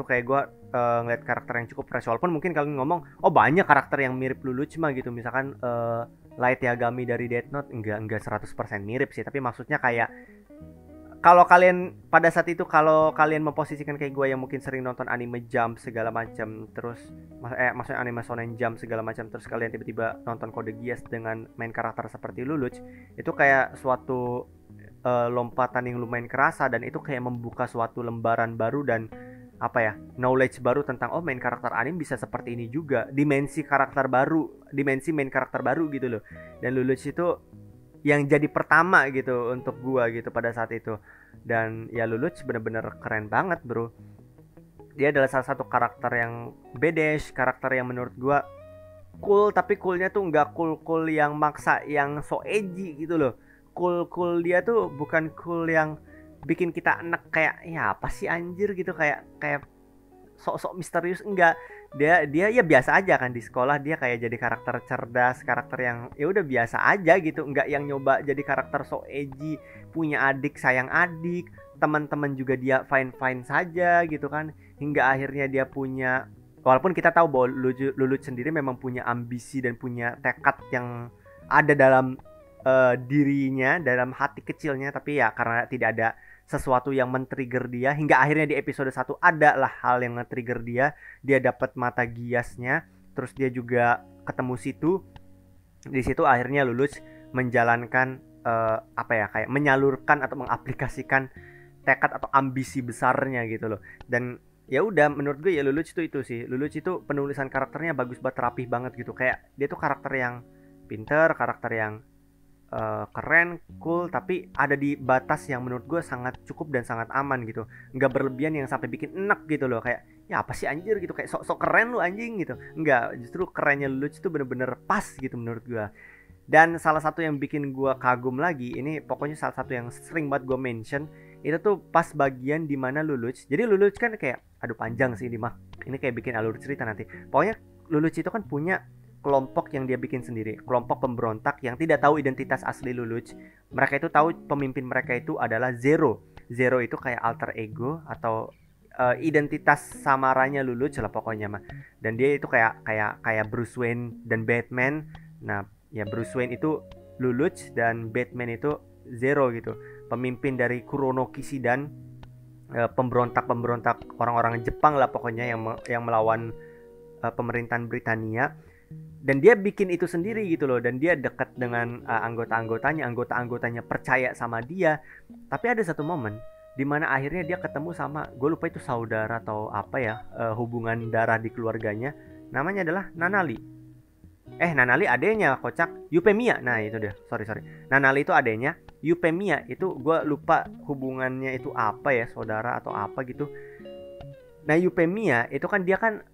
kayak gue ngeliat karakter yang cukup fresh, walaupun mungkin kalian ngomong oh banyak karakter yang mirip Lelouch mah gitu, misalkan Light Yagami dari Death Note, enggak 100% mirip sih, tapi maksudnya kayak kalau kalian pada saat itu, kalau kalian memposisikan kayak gue yang mungkin sering nonton anime Jump segala macam, terus maksudnya anime shonen Jump segala macam, terus kalian tiba-tiba nonton Code Geass dengan main karakter seperti Lelouch, itu kayak suatu lompatan yang lumayan kerasa, dan itu kayak membuka suatu lembaran baru dan apa ya, knowledge baru tentang oh main karakter anime bisa seperti ini juga, dimensi main karakter baru gitu loh. Dan Lelouch itu yang jadi pertama gitu untuk gua gitu pada saat itu. Dan ya Lelouch bener-bener keren banget bro. Dia adalah salah satu karakter yang badass, karakter yang menurut gua cool, tapi coolnya tuh nggak cool yang maksa, yang so edgy gitu loh. Cool dia tuh bukan cool yang bikin kita enak kayak ya apa sih anjir gitu, kayak sok-sok misterius, enggak. Dia ya biasa aja kan di sekolah, dia kayak jadi karakter cerdas, karakter yang ya udah biasa aja gitu, enggak yang nyoba jadi karakter so edgy, punya adik sayang adik, teman-teman juga dia fine saja gitu kan, hingga akhirnya dia punya, walaupun kita tahu bahwa Lelouch sendiri memang punya ambisi dan punya tekad yang ada dalam dirinya, dalam hati kecilnya, tapi ya karena tidak ada sesuatu yang men-trigger dia, hingga akhirnya di episode 1 ada lah hal yang nge-trigger dia dapat mata giasnya, terus dia juga ketemu situ. Di situ akhirnya Lelouch menjalankan kayak menyalurkan atau mengaplikasikan tekad atau ambisi besarnya gitu loh. Dan ya udah, menurut gue ya Lelouch itu sih. Lelouch itu penulisan karakternya bagus banget, rapih banget gitu. Kayak dia tuh karakter yang pinter, karakter yang keren, cool, tapi ada di batas yang menurut gue sangat cukup dan sangat aman gitu, nggak berlebihan yang sampai bikin enak gitu loh, kayak ya apa sih anjir gitu, kayak sok keren lu anjing gitu. Nggak, justru kerennya Lelouch itu bener-bener pas gitu menurut gue. Dan salah satu yang bikin gue kagum lagi, ini pokoknya salah satu yang sering banget gue mention, itu tuh pas bagian dimana Lelouch, jadi Lelouch kan kayak, aduh panjang sih ini kayak bikin alur cerita nanti. Pokoknya Lelouch itu kan punya kelompok yang dia bikin sendiri, kelompok pemberontak yang tidak tahu identitas asli Lelouch. Mereka itu tahu pemimpin mereka itu adalah Zero. Zero itu kayak alter ego atau identitas samaranya Lelouch lah pokoknya mah. Dan dia itu kayak Bruce Wayne dan Batman. Nah, ya Bruce Wayne itu Lelouch dan Batman itu Zero gitu. Pemimpin dari Kurono Kishidan, pemberontak orang-orang Jepang lah pokoknya yang melawan pemerintahan Britania. Dan dia bikin itu sendiri gitu loh, dan dia dekat dengan anggota-anggotanya percaya sama dia. Tapi ada satu momen dimana akhirnya dia ketemu sama, gue lupa itu saudara atau apa ya, hubungan darah di keluarganya, namanya adalah Nanali. Nanali adenya, kocak, Yupemia. Nah itu dia, sorry Nanali itu adenya, Yupemia itu gue lupa hubungannya itu apa ya, saudara atau apa gitu. Nah Yupemia itu kan dia kan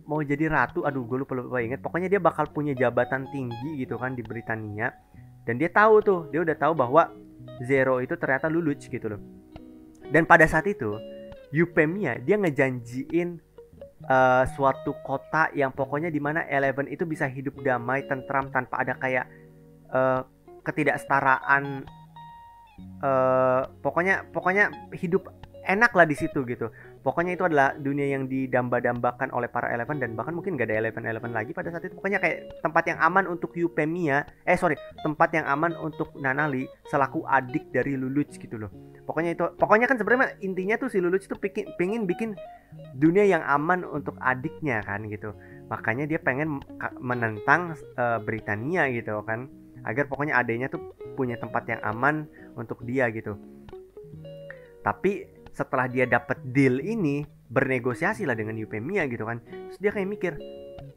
mau jadi ratu, aduh gue lupa inget, pokoknya dia bakal punya jabatan tinggi gitu kan di Britania. Dan dia udah tahu bahwa Zero itu ternyata Lelouch gitu loh. Dan pada saat itu Yupemia dia ngejanjiin suatu kota yang pokoknya dimana Eleven itu bisa hidup damai, tentram, tanpa ada kayak ketidaksetaraan. Pokoknya hidup enak lah di situ gitu. Pokoknya itu adalah dunia yang didamba-dambakan oleh para Eleven, dan bahkan mungkin gak ada Eleven lagi pada saat itu. Pokoknya kayak tempat yang aman untuk Euphemia, tempat yang aman untuk Nanali selaku adik dari Luluch gitu loh. Pokoknya kan sebenarnya intinya tuh si Luluch tuh pingin bikin dunia yang aman untuk adiknya kan gitu. Makanya dia pengen menentang Britania gitu kan, agar pokoknya adiknya tuh punya tempat yang aman untuk dia gitu. Tapi setelah dia dapat deal ini, bernegosiasi lah dengan Euphemia gitu kan, terus dia kayak mikir,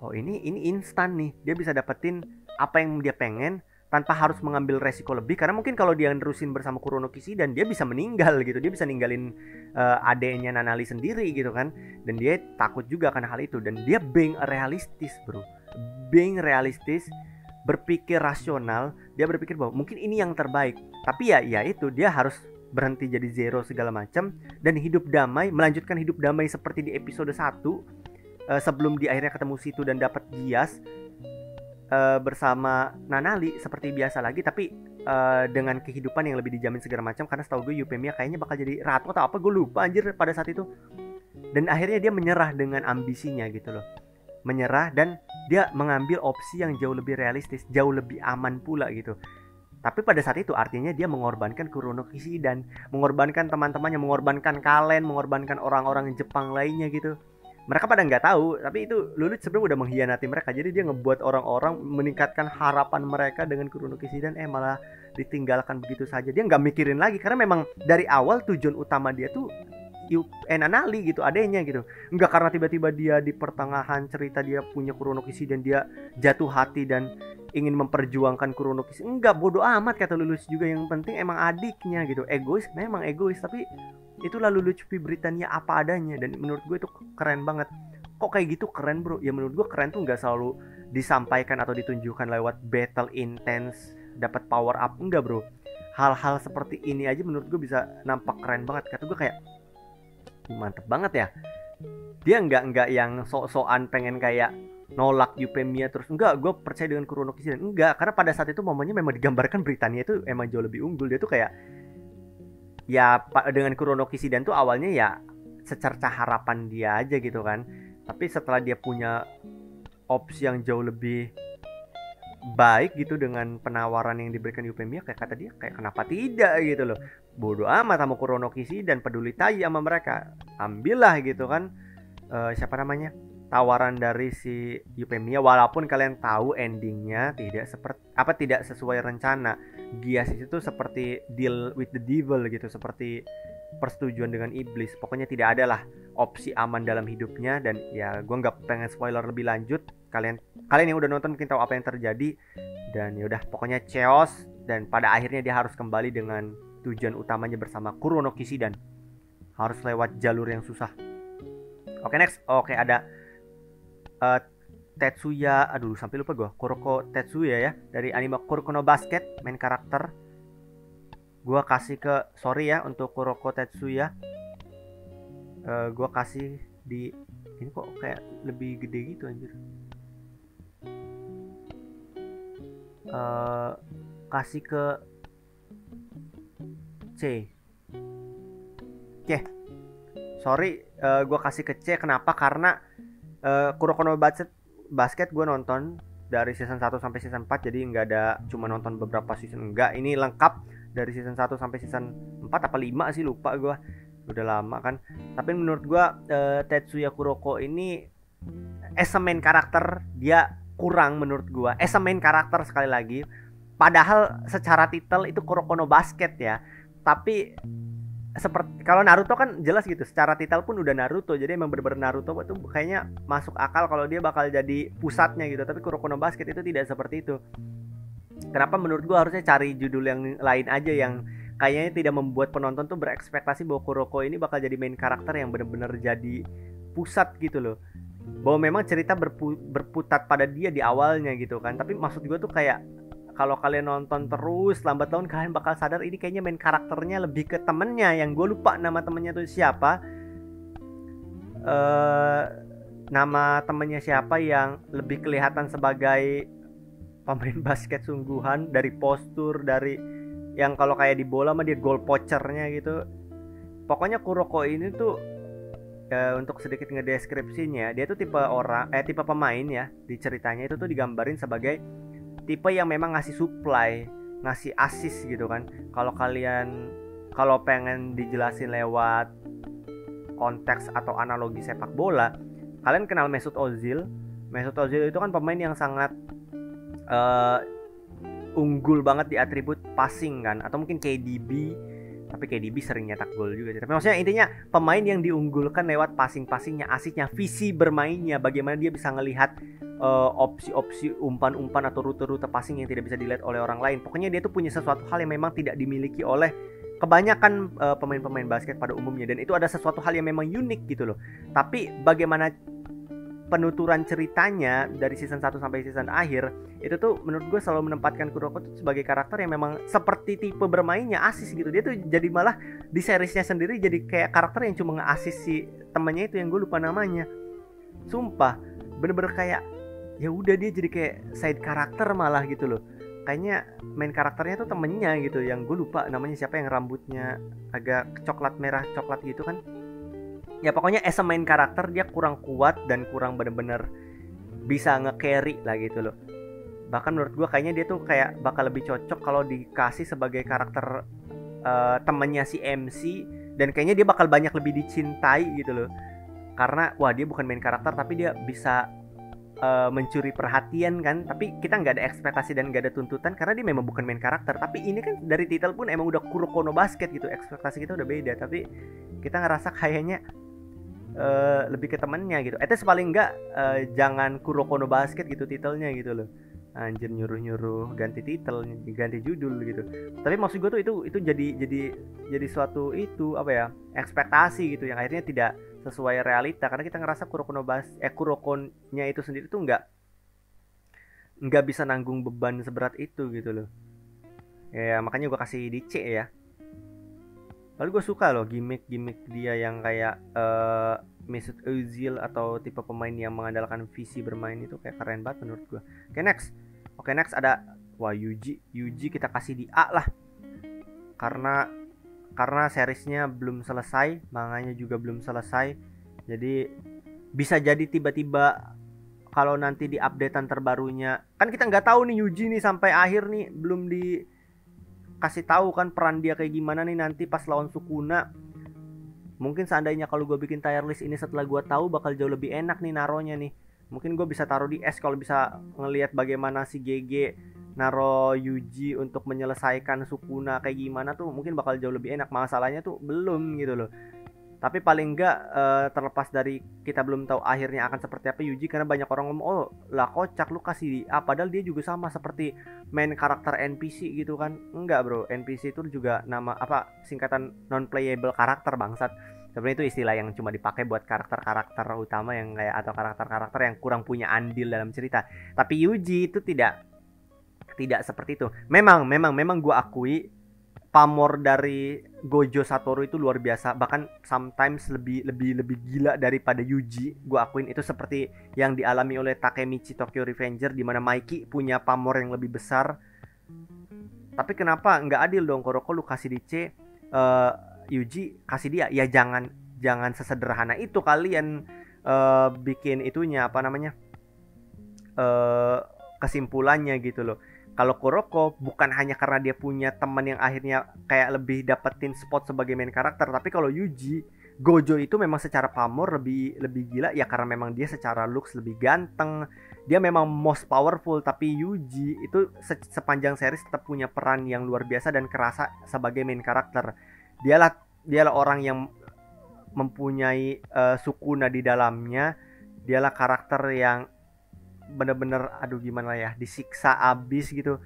oh ini instan nih, dia bisa dapetin apa yang dia pengen tanpa harus mengambil resiko lebih. Karena mungkin kalau dia nerusin bersama Kurono Kishiden, dia bisa meninggal gitu, dia bisa ninggalin adeknya Nanali sendiri gitu kan, dan dia takut juga karena hal itu. Dan dia being realistis bro, berpikir rasional. Dia berpikir bahwa mungkin ini yang terbaik, tapi ya itu dia harus berhenti jadi zero segala macam dan hidup damai, melanjutkan hidup damai seperti di episode 1 sebelum di akhirnya ketemu situ dan dapat Gias bersama Nanali seperti biasa lagi, tapi dengan kehidupan yang lebih dijamin segala macam. Karena setahu gue Euphemia kayaknya bakal jadi ratu atau apa, gue lupa anjir pada saat itu. Dan akhirnya dia menyerah dengan ambisinya gitu loh, menyerah, dan dia mengambil opsi yang jauh lebih realistis, jauh lebih aman pula gitu. Tapi pada saat itu artinya dia mengorbankan Kurono Kishiden, mengorbankan teman-temannya, mengorbankan Kalen, mengorbankan orang-orang Jepang lainnya gitu. Mereka pada nggak tahu, tapi itu Luluch sebenarnya udah mengkhianati mereka. Jadi dia ngebuat orang-orang meningkatkan harapan mereka dengan Kurono Kishiden, malah ditinggalkan begitu saja. Dia nggak mikirin lagi, karena memang dari awal tujuan utama dia tuh Nanali gitu, adanya gitu. Enggak karena tiba-tiba dia di pertengahan cerita dia punya Kurono Kishiden, dia jatuh hati dan ingin memperjuangkan Kurono Kishiden. Enggak, bodoh amat kata Luluch juga. Yang penting emang adiknya gitu. Egois, memang egois, tapi itulah Luluch V Britania apa adanya. Dan menurut gue itu keren banget. Kok kayak gitu keren bro? Ya menurut gue keren tuh gak selalu disampaikan atau ditunjukkan lewat battle intense, dapat power up. Enggak bro, hal-hal seperti ini aja menurut gue bisa nampak keren banget. Kata gue kayak mantep banget ya. Dia nggak yang sok-sokan pengen kayak nolak Euphemia terus. Enggak, gue percaya dengan Kurono Kishiden. Enggak, karena pada saat itu momennya memang digambarkan Britania itu emang jauh lebih unggul. Dia tuh kayak ya dengan Kurono Kishiden tuh awalnya ya secerca harapan dia aja gitu kan. Tapi setelah dia punya opsi yang jauh lebih baik gitu dengan penawaran yang diberikan Euphemia, kayak kata dia kayak kenapa tidak gitu loh. Bodoh amat sama Kurono Kishiden, peduli tai sama mereka, ambillah gitu kan. Siapa namanya, tawaran dari si Euphemia, walaupun kalian tahu endingnya tidak sesuai rencana. Gias itu seperti deal with the devil gitu, seperti persetujuan dengan iblis. Pokoknya tidak ada lah opsi aman dalam hidupnya. Dan ya gue nggak pengen spoiler lebih lanjut. Kalian yang udah nonton mungkin tahu apa yang terjadi. Dan ya udah, pokoknya chaos, dan pada akhirnya dia harus kembali dengan tujuan utamanya bersama Kurono Kishiden. Harus lewat jalur yang susah. Oke, next. Oke, ada Tetsuya, aduh sampai lupa gue, Kuroko Tetsuya ya, dari anime Kuroko no Basket, main karakter. Gue kasih sorry ya untuk Kuroko Tetsuya, gue kasih di ini kok kayak lebih gede gitu anjir. Kasih ke C. Oke, sorry, gue kasih ke C. Kenapa? Karena Kuroko no Basket gue nonton dari season 1 sampai season 4. Jadi nggak ada cuma nonton beberapa season, enggak, ini lengkap dari season 1 sampai season 4 apa 5 sih, lupa gue, udah lama kan. Tapi menurut gue Tetsuya Kuroko ini as a main karakter dia kurang menurut gue. As a main karakter sekali lagi, padahal secara title itu Kuroko no Basket ya, tapi seperti kalau Naruto kan jelas gitu, secara title pun udah Naruto, jadi emang bener-bener Naruto itu kayaknya masuk akal kalau dia bakal jadi pusatnya gitu. Tapi Kuroko no Basket itu tidak seperti itu. Kenapa? Menurut gue harusnya cari judul yang lain aja, yang kayaknya tidak membuat penonton tuh berekspektasi bahwa Kuroko ini bakal jadi main karakter yang bener-bener jadi pusat gitu loh, bahwa memang cerita berputar pada dia di awalnya gitu kan. Tapi maksud gue tuh kayak kalau kalian nonton terus lambat laun kalian bakal sadar ini kayaknya main karakternya lebih ke temennya, yang gue lupa nama temennya tuh siapa. nama temennya siapa yang lebih kelihatan sebagai pemain basket sungguhan, dari postur, dari yang kalau kayak di bola mah dia goal poachernya gitu. Pokoknya Kuroko ini tuh untuk sedikit ngedeskripsinya, dia tuh tipe pemain ya, di ceritanya itu tuh digambarin sebagai tipe yang memang ngasih supply, ngasih assist gitu kan. Kalau pengen dijelasin lewat konteks atau analogi sepak bola, kalian kenal Mesut Ozil. Mesut Ozil itu kan pemain yang sangat uh, unggul banget di atribut passing kan, atau mungkin KDB, tapi KDB sering nyetak gol juga sih. Tapi maksudnya intinya pemain yang diunggulkan lewat passingnya, asisnya, visi bermainnya, bagaimana dia bisa ngelihat opsi-opsi umpan-umpan atau rute-rute passing yang tidak bisa dilihat oleh orang lain. Pokoknya dia tuh punya sesuatu hal yang memang tidak dimiliki oleh kebanyakan pemain-pemain basket pada umumnya, dan itu ada sesuatu hal yang memang unik gitu loh. Tapi bagaimana penuturan ceritanya dari season 1 sampai season akhir itu tuh menurut gue selalu menempatkan Kuroko tuh sebagai karakter yang memang seperti tipe bermainnya asis gitu. Dia tuh jadi malah di seriesnya sendiri jadi kayak karakter yang cuma nge-asis si temennya itu yang gue lupa namanya. Sumpah bener-bener kayak ya udah dia jadi kayak side karakter malah gitu loh. Kayaknya main karakternya tuh temennya gitu, yang gue lupa namanya siapa, yang rambutnya agak coklat merah coklat gitu kan. Ya pokoknya as a main karakter dia kurang kuat dan kurang bener-bener bisa nge-carry lah gitu loh. Bahkan menurut gue kayaknya dia tuh kayak bakal lebih cocok kalau dikasih sebagai karakter temennya si MC, dan kayaknya dia bakal banyak lebih dicintai gitu loh. Karena wah dia bukan main karakter tapi dia bisa mencuri perhatian kan, tapi kita nggak ada ekspektasi dan nggak ada tuntutan karena dia memang bukan main karakter. Tapi ini kan dari titel pun emang udah Kuroko no Basket gitu, ekspektasi kita udah beda, tapi kita ngerasa kayaknya lebih ke temennya gitu. Itu paling enggak jangan Kuroko no Basket gitu titelnya gitu loh. Anjir, nyuruh ganti titel, ganti judul gitu. Tapi maksud gue tuh itu jadi suatu itu apa ya, ekspektasi gitu yang akhirnya tidak sesuai realita, karena kita ngerasa Kurokonya itu sendiri tuh nggak bisa nanggung beban seberat itu gitu loh. Ya makanya gue kasih di C ya. Lalu gue suka loh gimmick dia yang kayak Mesut Ozil atau tipe pemain yang mengandalkan visi bermain itu kayak keren banget menurut gue. Oke next ada Yuji kita kasih di A lah. Karena seriesnya belum selesai, manganya juga belum selesai. Jadi bisa jadi tiba-tiba kalau nanti di updatean terbarunya, kan kita nggak tahu nih Yuji nih sampai akhir nih belum kasih tahu kan peran dia kayak gimana nih nanti pas lawan Sukuna. Mungkin seandainya kalau gue bikin tier list ini setelah gue tahu, bakal jauh lebih enak nih naronya nih. Mungkin gue bisa taruh di S kalau bisa ngelihat bagaimana si GG naro Yuji untuk menyelesaikan Sukuna kayak gimana tuh, mungkin bakal jauh lebih enak. Masalahnya tuh belum gitu loh. Tapi paling enggak terlepas dari kita belum tahu akhirnya akan seperti apa Yuji, karena banyak orang ngomong oh lah kocak lu kasih padahal dia juga sama seperti main karakter NPC gitu kan. Enggak bro, NPC itu juga nama apa, singkatan non playable karakter bangsat. Sebenarnya itu istilah yang cuma dipakai buat karakter-karakter utama yang kayak atau karakter-karakter yang kurang punya andil dalam cerita. Tapi Yuji itu tidak seperti itu. Memang gue akui pamor dari Gojo Satoru itu luar biasa, bahkan sometimes lebih gila daripada Yuji. Gue akuin itu seperti yang dialami oleh Takemichi Tokyo Revenger, di mana Mikey punya pamor yang lebih besar. Tapi kenapa nggak adil dong? Kuroko lu kasih di C, Yuji kasih dia, ya jangan sesederhana itu kalian bikin itunya apa namanya, kesimpulannya gitu loh. Kalau Kuroko bukan hanya karena dia punya teman yang akhirnya kayak lebih dapetin spot sebagai main karakter, tapi kalau Yuji, Gojo itu memang secara pamor lebih gila ya karena memang dia secara looks lebih ganteng. Dia memang most powerful, tapi Yuji itu sepanjang series tetap punya peran yang luar biasa dan kerasa sebagai main karakter. Dialah orang yang mempunyai Sukuna di dalamnya. Dialah karakter yang bener-bener aduh gimana ya, disiksa abis gitu.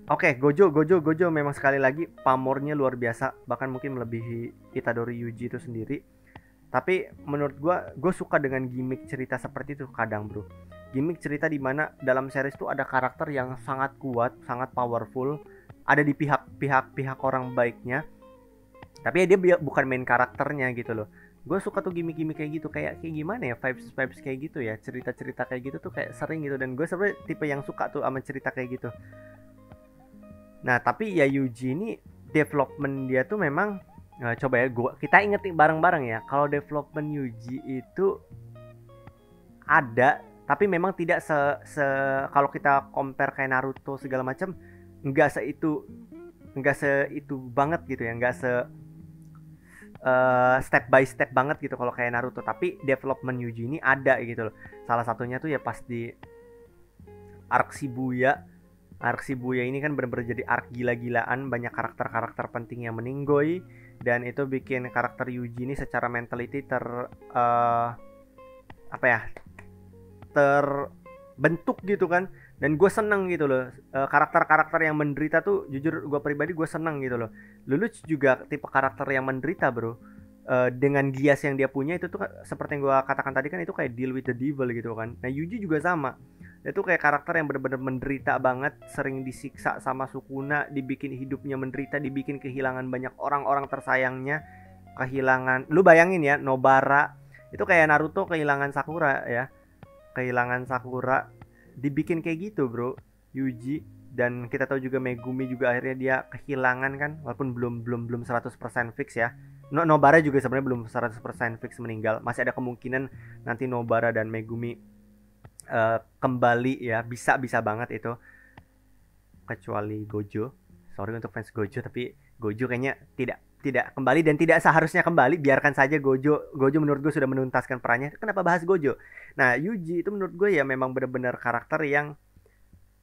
Oke, Gojo memang sekali lagi pamornya luar biasa, bahkan mungkin melebihi Itadori Yuji itu sendiri. Tapi menurut gue suka dengan gimmick cerita seperti itu kadang bro. Gimmick cerita dimana dalam series tuh ada karakter yang sangat kuat, sangat powerful, ada di pihak orang baiknya, tapi dia bukan main karakternya gitu loh. Gue suka tuh gimmick-gimmick kayak gitu, kayak gimana ya, vibes kayak gitu ya, cerita-cerita kayak gitu tuh kayak sering gitu, dan gue sebenarnya tipe yang suka tuh sama cerita kayak gitu. Nah tapi ya Yuji ini development dia tuh memang coba ya kita inget bareng-bareng ya, kalau development Yuji itu ada, tapi memang tidak se kalau kita compare kayak Naruto segala macam, nggak se itu banget gitu ya, nggak se step by step banget gitu kalau kayak Naruto. Tapi development Yuji ini ada gitu loh. Salah satunya tuh ya pas di arc Shibuya. Arc Shibuya ini kan bener-bener jadi arc gila-gilaan, banyak karakter-karakter penting yang meninggoy, dan itu bikin karakter Yuji ini secara mentality apa ya, terbentuk gitu kan. Dan gue seneng gitu loh, karakter-karakter yang menderita tuh jujur gue pribadi gue seneng gitu loh. Lelouch juga tipe karakter yang menderita bro. Dengan gias yang dia punya itu tuh seperti yang gue katakan tadi kan, itu kayak deal with the devil gitu kan. Nah Yuji juga sama, itu kayak karakter yang bener-bener menderita banget, sering disiksa sama Sukuna, dibikin hidupnya menderita, dibikin kehilangan banyak orang-orang tersayangnya, kehilangan, lu bayangin ya, Nobara itu kayak Naruto kehilangan Sakura ya, kehilangan Sakura, dibikin kayak gitu bro Yuji. Dan kita tahu juga Megumi juga akhirnya dia kehilangan kan, walaupun belum 100% fix ya. Nobara juga sebenarnya belum 100% fix meninggal, masih ada kemungkinan nanti Nobara dan Megumi kembali ya, bisa banget itu, kecuali Gojo. Sorry untuk fans Gojo, tapi Gojo kayaknya tidak kembali dan tidak seharusnya kembali. Biarkan saja Gojo menurut gue sudah menuntaskan perannya. Kenapa bahas Gojo? Nah Yuji itu menurut gue ya memang benar-benar karakter yang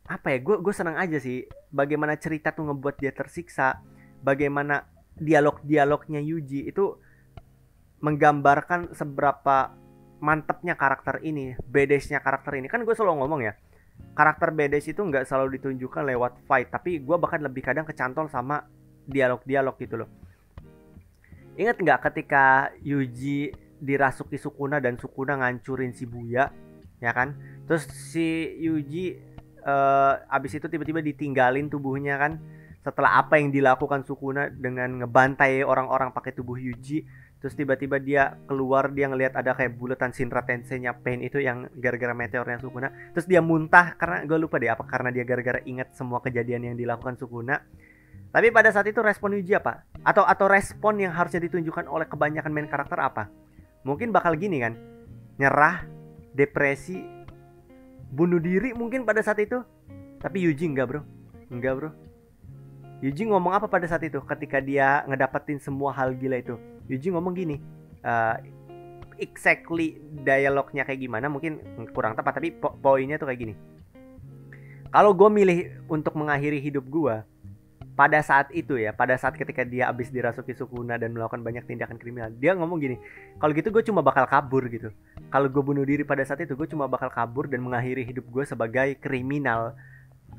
apa ya, gue senang aja sih bagaimana cerita tuh ngebuat dia tersiksa, bagaimana dialognya Yuji itu menggambarkan seberapa mantepnya karakter ini, badassnya karakter ini. Kan gue selalu ngomong ya, karakter badass itu nggak selalu ditunjukkan lewat fight, tapi gue bahkan lebih kadang kecantol sama dialog gitu loh. Ingat nggak ketika Yuji dirasuki Sukuna dan Sukuna ngancurin Shibuya, ya kan? Terus si Yuji abis itu tiba-tiba ditinggalin tubuhnya kan, setelah apa yang dilakukan Sukuna dengan ngebantai orang-orang pakai tubuh Yuji. Terus tiba-tiba dia keluar, dia ngelihat ada kayak buletan Shinra Tensei-nya Pain itu yang gara-gara meteornya Sukuna. Terus dia muntah karena gue lupa deh apa, karena dia gara-gara ingat semua kejadian yang dilakukan Sukuna. Tapi pada saat itu respon Yuji apa? Atau respon yang harusnya ditunjukkan oleh kebanyakan main karakter apa? Mungkin bakal gini kan, nyerah, depresi, bunuh diri mungkin pada saat itu. Tapi Yuji enggak bro. Yuji ngomong apa pada saat itu ketika dia ngedapetin semua hal gila itu? Yuji ngomong gini, exactly dialognya kayak gimana mungkin kurang tepat, tapi poinnya tuh kayak gini. Kalau gue milih untuk mengakhiri hidup gue pada saat itu ya, pada saat ketika dia abis dirasuki Sukuna dan melakukan banyak tindakan kriminal, dia ngomong gini, kalau gitu gue cuma bakal kabur gitu. Kalau gue bunuh diri pada saat itu, gue cuma bakal kabur dan mengakhiri hidup gue sebagai kriminal.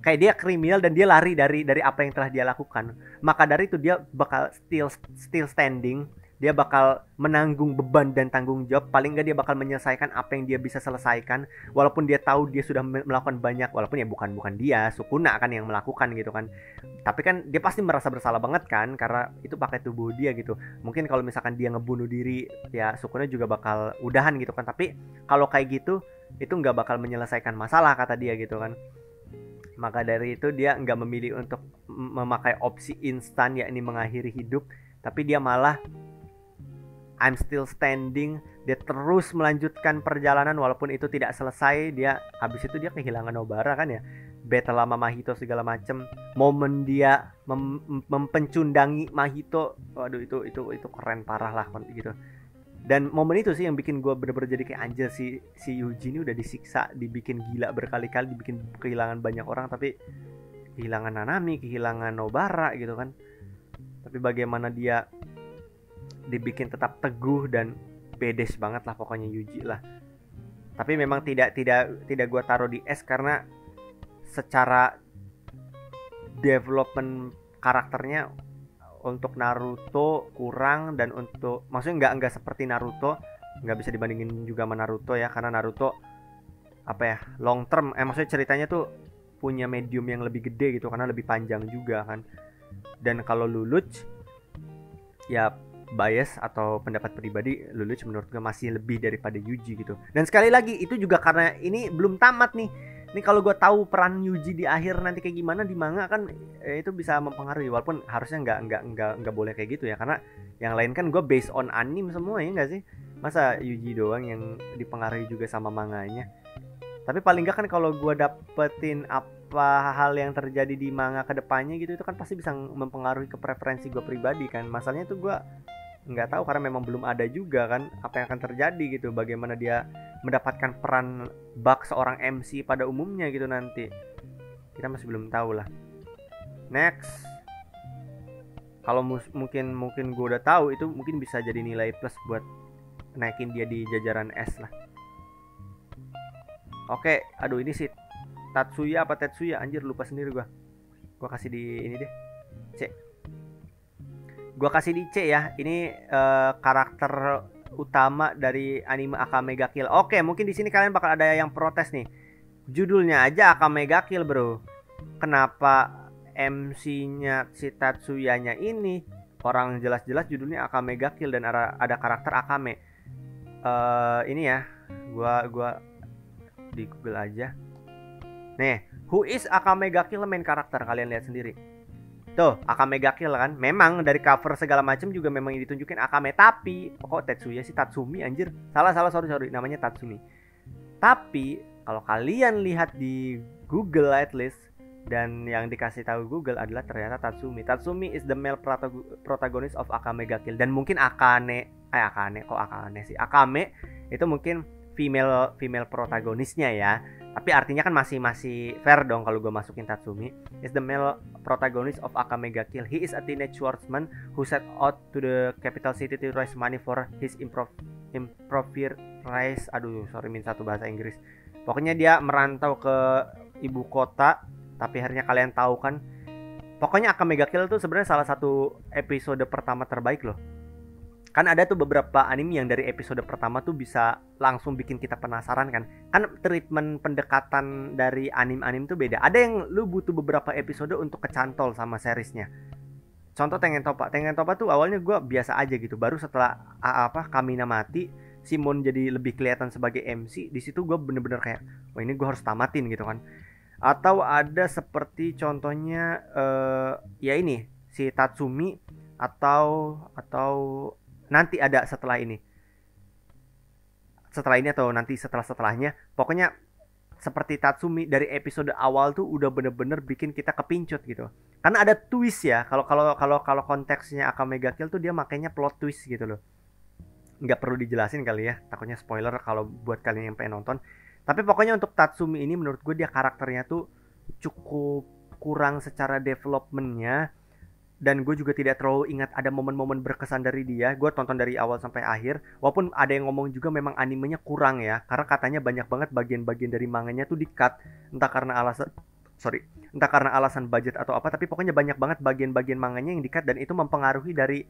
Kayak dia kriminal dan dia lari dari apa yang telah dia lakukan. Maka dari itu dia bakal still standing, dia bakal menanggung beban dan tanggung jawab. Paling nggak dia bakal menyelesaikan apa yang dia bisa selesaikan, walaupun dia tahu dia sudah melakukan banyak, walaupun ya bukan dia, Sukuna kan yang melakukan gitu kan. Tapi kan dia pasti merasa bersalah banget kan, karena itu pakai tubuh dia gitu. Mungkin kalau misalkan dia ngebunuh diri, ya Sukuna juga bakal udahan gitu kan. Tapi kalau kayak gitu, itu nggak bakal menyelesaikan masalah kata dia gitu kan. Maka dari itu dia nggak memilih untuk memakai opsi instan, yakni mengakhiri hidup, tapi dia malah I'm still standing. Dia terus melanjutkan perjalanan walaupun itu tidak selesai. Dia habis itu dia kehilangan Nobara kan ya, battle sama Mahito segala macem. Momen dia mempencundangi Mahito, waduh itu keren parah lah gitu. Dan momen itu sih yang bikin gue bener-bener jadi kayak anjir, si Yuji ini udah disiksa, dibikin gila berkali-kali, dibikin kehilangan banyak orang, tapi kehilangan Nanami, kehilangan Nobara gitu kan. Tapi bagaimana dia dibikin tetap teguh dan pedes banget lah pokoknya Yuji lah. Tapi memang tidak gue taruh di S karena secara development karakternya untuk Naruto kurang, dan untuk maksudnya nggak seperti Naruto, nggak bisa dibandingin juga sama Naruto ya, karena Naruto apa ya, long term, maksudnya ceritanya tuh punya medium yang lebih gede gitu karena lebih panjang juga kan. Dan kalau Lelouch ya bias atau pendapat pribadi, Lelouch menurut gue masih lebih daripada Yuji gitu. Dan sekali lagi itu juga karena ini belum tamat nih. Ini kalau gue tahu peran Yuji di akhir nanti kayak gimana di manga kan itu bisa mempengaruhi, walaupun harusnya nggak boleh kayak gitu ya, karena yang lain kan gue based on anime semua ya nggak sih, masa Yuji doang yang dipengaruhi juga sama manganya. Tapi paling nggak kan kalau gue dapetin apa hal yang terjadi di manga kedepannya gitu, itu kan pasti bisa mempengaruhi ke preferensi gue pribadi kan. Masalahnya tuh gue nggak tahu karena memang belum ada juga kan apa yang akan terjadi gitu, bagaimana dia mendapatkan peran bak seorang MC pada umumnya gitu nanti, kita masih belum tahu lah. Next, kalau mungkin gue udah tahu itu mungkin bisa jadi nilai plus buat naikin dia di jajaran S lah. Oke, aduh ini sih Tatsuya apa Tetsuya, anjir lupa sendiri gua. Gua kasih di ini deh, C. Gua kasih di C ya. Ini karakter utama dari anime Akame ga Kill. Oke, mungkin di sini kalian bakal ada yang protes nih. Judulnya aja Akame ga Kill, bro. Kenapa MC-nya si Tatsuyanya ini orang jelas-jelas judulnya Akame ga Kill dan ada karakter Akame. Ini ya, gua di Google aja. Nih, who is Akame ga Kill main karakter, kalian lihat sendiri. Tuh, Akame ga Kill kan. Memang dari cover segala macam juga memang ditunjukin Akame, tapi kok Tetsuya sih Tatsumi anjir. Salah sorry, namanya Tatsumi. Tapi kalau kalian lihat di Google at least, dan yang dikasih tahu Google adalah ternyata Tatsumi. Tatsumi is the male protagonist of Akame ga Kill, dan mungkin Akame itu mungkin female protagonisnya ya. Tapi artinya kan masih fair dong kalau gue masukin Tatsumi is the male protagonist of Akame ga Kill. He is a teenage swordsman who set out to the capital city to raise money for his improvised satu bahasa Inggris. Pokoknya dia merantau ke ibu kota, tapi akhirnya kalian tahu kan. Pokoknya Akame ga Kill tuh sebenarnya salah satu episode pertama terbaik loh. Kan ada tuh beberapa anime yang dari episode pertama tuh bisa langsung bikin kita penasaran kan. Kan treatment pendekatan dari anime-anime tuh beda. Ada yang lu butuh beberapa episode untuk kecantol sama seriesnya. Contoh Tengen Toppa tuh awalnya gue biasa aja gitu. Baru setelah Kamina mati, Simon jadi lebih kelihatan sebagai MC. Di situ gue bener-bener kayak, wah ini gue harus tamatin gitu kan. Atau ada seperti contohnya ya ini si Tatsumi atau nanti ada setelah ini atau nanti setelahnya. Pokoknya seperti Tatsumi dari episode awal tuh udah bener-bener bikin kita kepincut gitu. Karena ada twist ya. Kalau konteksnya Akame ga Kill tuh dia makanya plot twist gitu loh. Nggak perlu dijelasin kali ya, takutnya spoiler kalau buat kalian yang pengen nonton. Tapi pokoknya untuk Tatsumi ini menurut gue dia karakternya tuh cukup kurang secara developmentnya. Dan gue juga tidak terlalu ingat ada momen-momen berkesan dari dia. Gue tonton dari awal sampai akhir. Walaupun ada yang ngomong juga memang animenya kurang ya, karena katanya banyak banget bagian-bagian dari manganya tuh di-cut. Entah karena alasan budget atau apa. Tapi pokoknya banyak banget bagian-bagian manganya yang di-cut. Dan itu mempengaruhi dari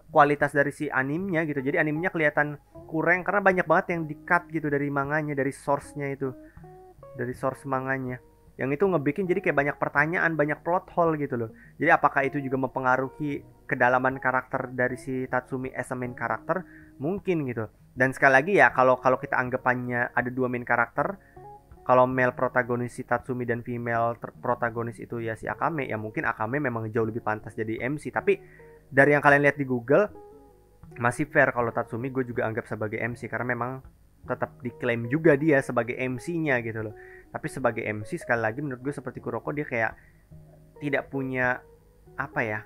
kualitas dari si animenya gitu. Jadi animenya kelihatan kurang karena banyak banget yang di-cut gitu dari manganya, dari source-nya itu. Dari source manganya. Yang itu ngebikin jadi kayak banyak pertanyaan, banyak plot hole gitu loh. Jadi apakah itu juga mempengaruhi kedalaman karakter dari si Tatsumi as a main karakter? Mungkin gitu. Dan sekali lagi ya, kalau kita anggapannya ada dua main karakter, kalau male protagonis si Tatsumi dan female protagonis itu ya si Akame, ya mungkin Akame memang jauh lebih pantas jadi MC. Tapi dari yang kalian lihat di Google, masih fair kalau Tatsumi gue juga anggap sebagai MC, karena memang tetap diklaim juga dia sebagai MC-nya gitu loh. Tapi sebagai MC sekali lagi menurut gue seperti Kuroko, dia kayak tidak punya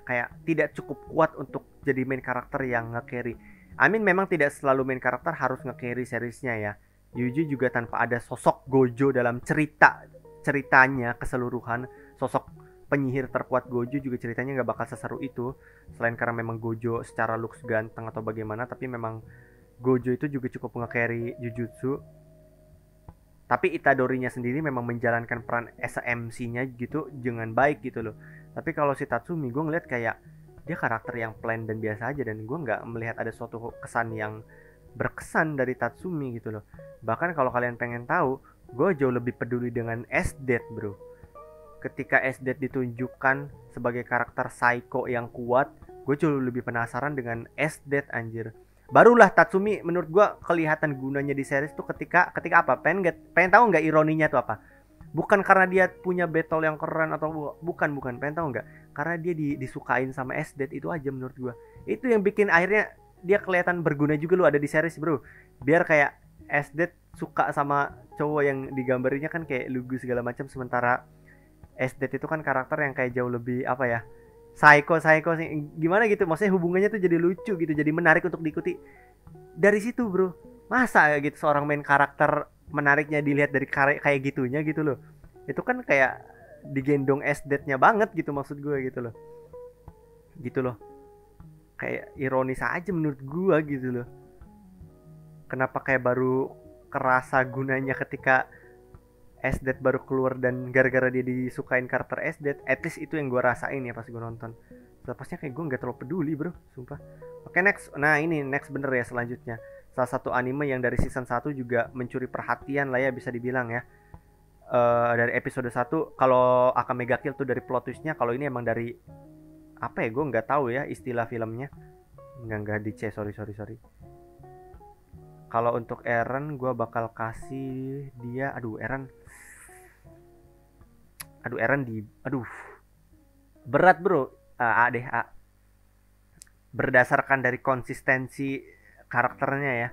kayak tidak cukup kuat untuk jadi main karakter yang nge-carry. Memang tidak selalu main karakter harus nge-carry seriesnya ya. Yuji juga tanpa ada sosok Gojo dalam ceritanya keseluruhan, sosok penyihir terkuat Gojo juga ceritanya nggak bakal seseru itu. Selain karena memang Gojo secara looks ganteng atau bagaimana, tapi memang Gojo itu juga cukup nge-carry Jujutsu. Tapi Itadorinya sendiri memang menjalankan peran MC-nya gitu dengan baik gitu loh. Tapi kalau si Tatsumi gue ngeliat kayak dia karakter yang plain dan biasa aja, dan gue nggak melihat ada suatu kesan yang berkesan dari Tatsumi gitu loh. Bahkan kalau kalian pengen tahu, gue jauh lebih peduli dengan S-Death bro. Ketika S-Death ditunjukkan sebagai karakter psycho yang kuat, gue jauh lebih penasaran dengan S-Death anjir. Barulah Tatsumi menurut gue kelihatan gunanya di series tuh ketika apa? Pengen tahu nggak ironinya tuh apa? Bukan karena dia punya battle yang keren atau bukan, pengen tahu nggak? Karena dia disukain sama S-Death itu aja menurut gue. Itu yang bikin akhirnya dia kelihatan berguna juga lu ada di series bro. Biar kayak S-Death suka sama cowok yang digambarinya kan kayak lugu segala macam, sementara S-Death itu kan karakter yang kayak jauh lebih apa ya, psycho sih gimana gitu, maksudnya hubungannya tuh jadi lucu gitu, jadi menarik untuk diikuti dari situ bro. Masa gitu seorang main karakter menariknya dilihat dari kayak gitunya gitu loh. Itu kan kayak digendong S-Death-nya banget gitu, maksud gue gitu loh. Gitu loh, kayak ironis aja menurut gue gitu loh. Kenapa kayak baru kerasa gunanya ketika S-Death baru keluar, dan gara-gara dia disukain karakter S-Death, at least itu yang gue rasain ya pas gue nonton. Selepasnya kayak gue nggak terlalu peduli bro, sumpah. Oke next, nah ini next bener ya selanjutnya. Salah satu anime yang dari season 1 juga mencuri perhatian lah ya bisa dibilang ya. Dari episode 1, kalau Akame ga Kill tuh dari plot twistnya, kalau ini emang dari apa ya, gue nggak tahu ya istilah filmnya. Nggak di C, sorry. Kalau untuk Eren gue bakal kasih dia, aduh berat bro. A deh, A. Berdasarkan dari konsistensi karakternya ya,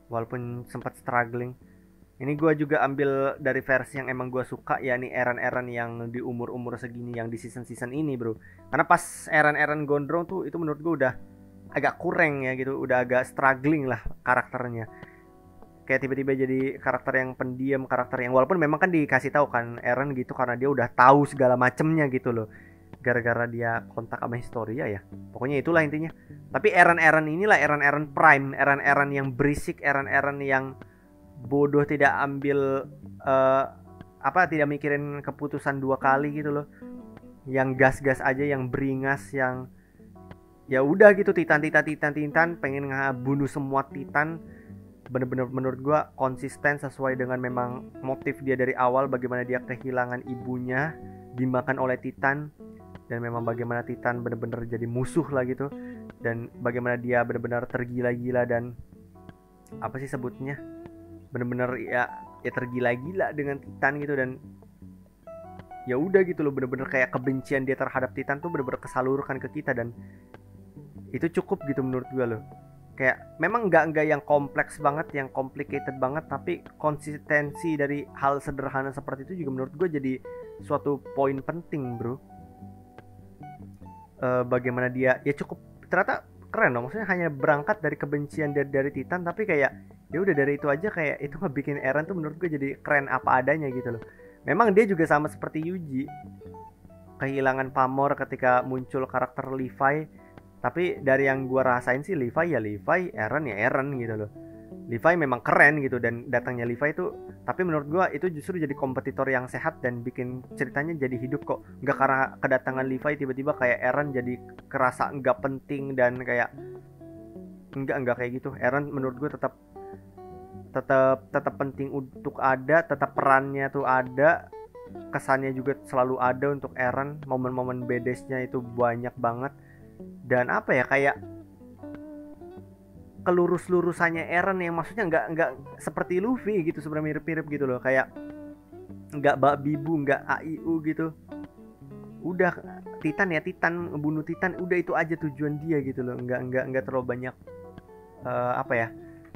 walaupun sempat struggling. Ini gue juga ambil dari versi yang emang gue suka, yakni Eren yang di umur segini, yang di season ini bro. Karena pas Eren gondrong tuh itu menurut gue udah agak kurang ya gitu, udah agak struggling lah karakternya. Kayak tiba-tiba jadi karakter yang pendiam, karakter yang walaupun memang kan dikasih tahu kan Eren gitu karena dia udah tahu segala macemnya gitu loh, gara-gara dia kontak sama Historia ya, pokoknya itulah intinya. Tapi Eren inilah Eren Prime, Eren yang berisik, Eren yang bodoh, tidak ambil tidak mikirin keputusan dua kali gitu loh, yang gas-gas aja, yang beringas, yang ya udah gitu, titan pengen ngebunuh semua titan. Bener-bener menurut gue konsisten sesuai dengan memang motif dia dari awal, bagaimana dia kehilangan ibunya dimakan oleh titan, dan memang bagaimana titan bener-bener jadi musuh lah gitu, dan bagaimana dia bener-bener tergila-gila dan apa sih sebutnya, bener-bener ya tergila-gila dengan titan gitu. Dan ya udah gitu loh, bener-bener kayak kebencian dia terhadap titan tuh bener-bener kesalurkan ke kita, dan itu cukup gitu menurut gue loh. Kayak memang nggak yang kompleks banget, yang complicated banget, tapi konsistensi dari hal sederhana seperti itu juga menurut gue jadi suatu poin penting bro. Bagaimana dia ya cukup ternyata keren loh, maksudnya hanya berangkat dari kebencian dari titan, tapi kayak ya udah dari itu aja kayak itu ngebikin Eren tuh menurut gue jadi keren apa adanya gitu loh. Memang dia juga sama seperti Yuji, kehilangan pamor ketika muncul karakter Levi. Tapi dari yang gue rasain sih Levi, Eren gitu loh. Levi memang keren gitu, dan datangnya Levi itu, tapi menurut gue itu justru jadi kompetitor yang sehat dan bikin ceritanya jadi hidup kok. Nggak karena kedatangan Levi tiba-tiba kayak Eren jadi kerasa nggak penting, dan kayak nggak kayak gitu. Eren menurut gue tetap penting untuk ada, tetap perannya tuh ada, kesannya juga selalu ada untuk Eren. Momen-momen bedesnya itu banyak banget. Dan apa ya, kayak kelurus-lurusannya Eren yang maksudnya nggak seperti Luffy gitu, sebenarnya mirip-mirip gitu loh, kayak nggak babibu, nggak AIU gitu. Udah Titan ya Titan, bunuh Titan, udah itu aja tujuan dia gitu loh, nggak terlalu banyak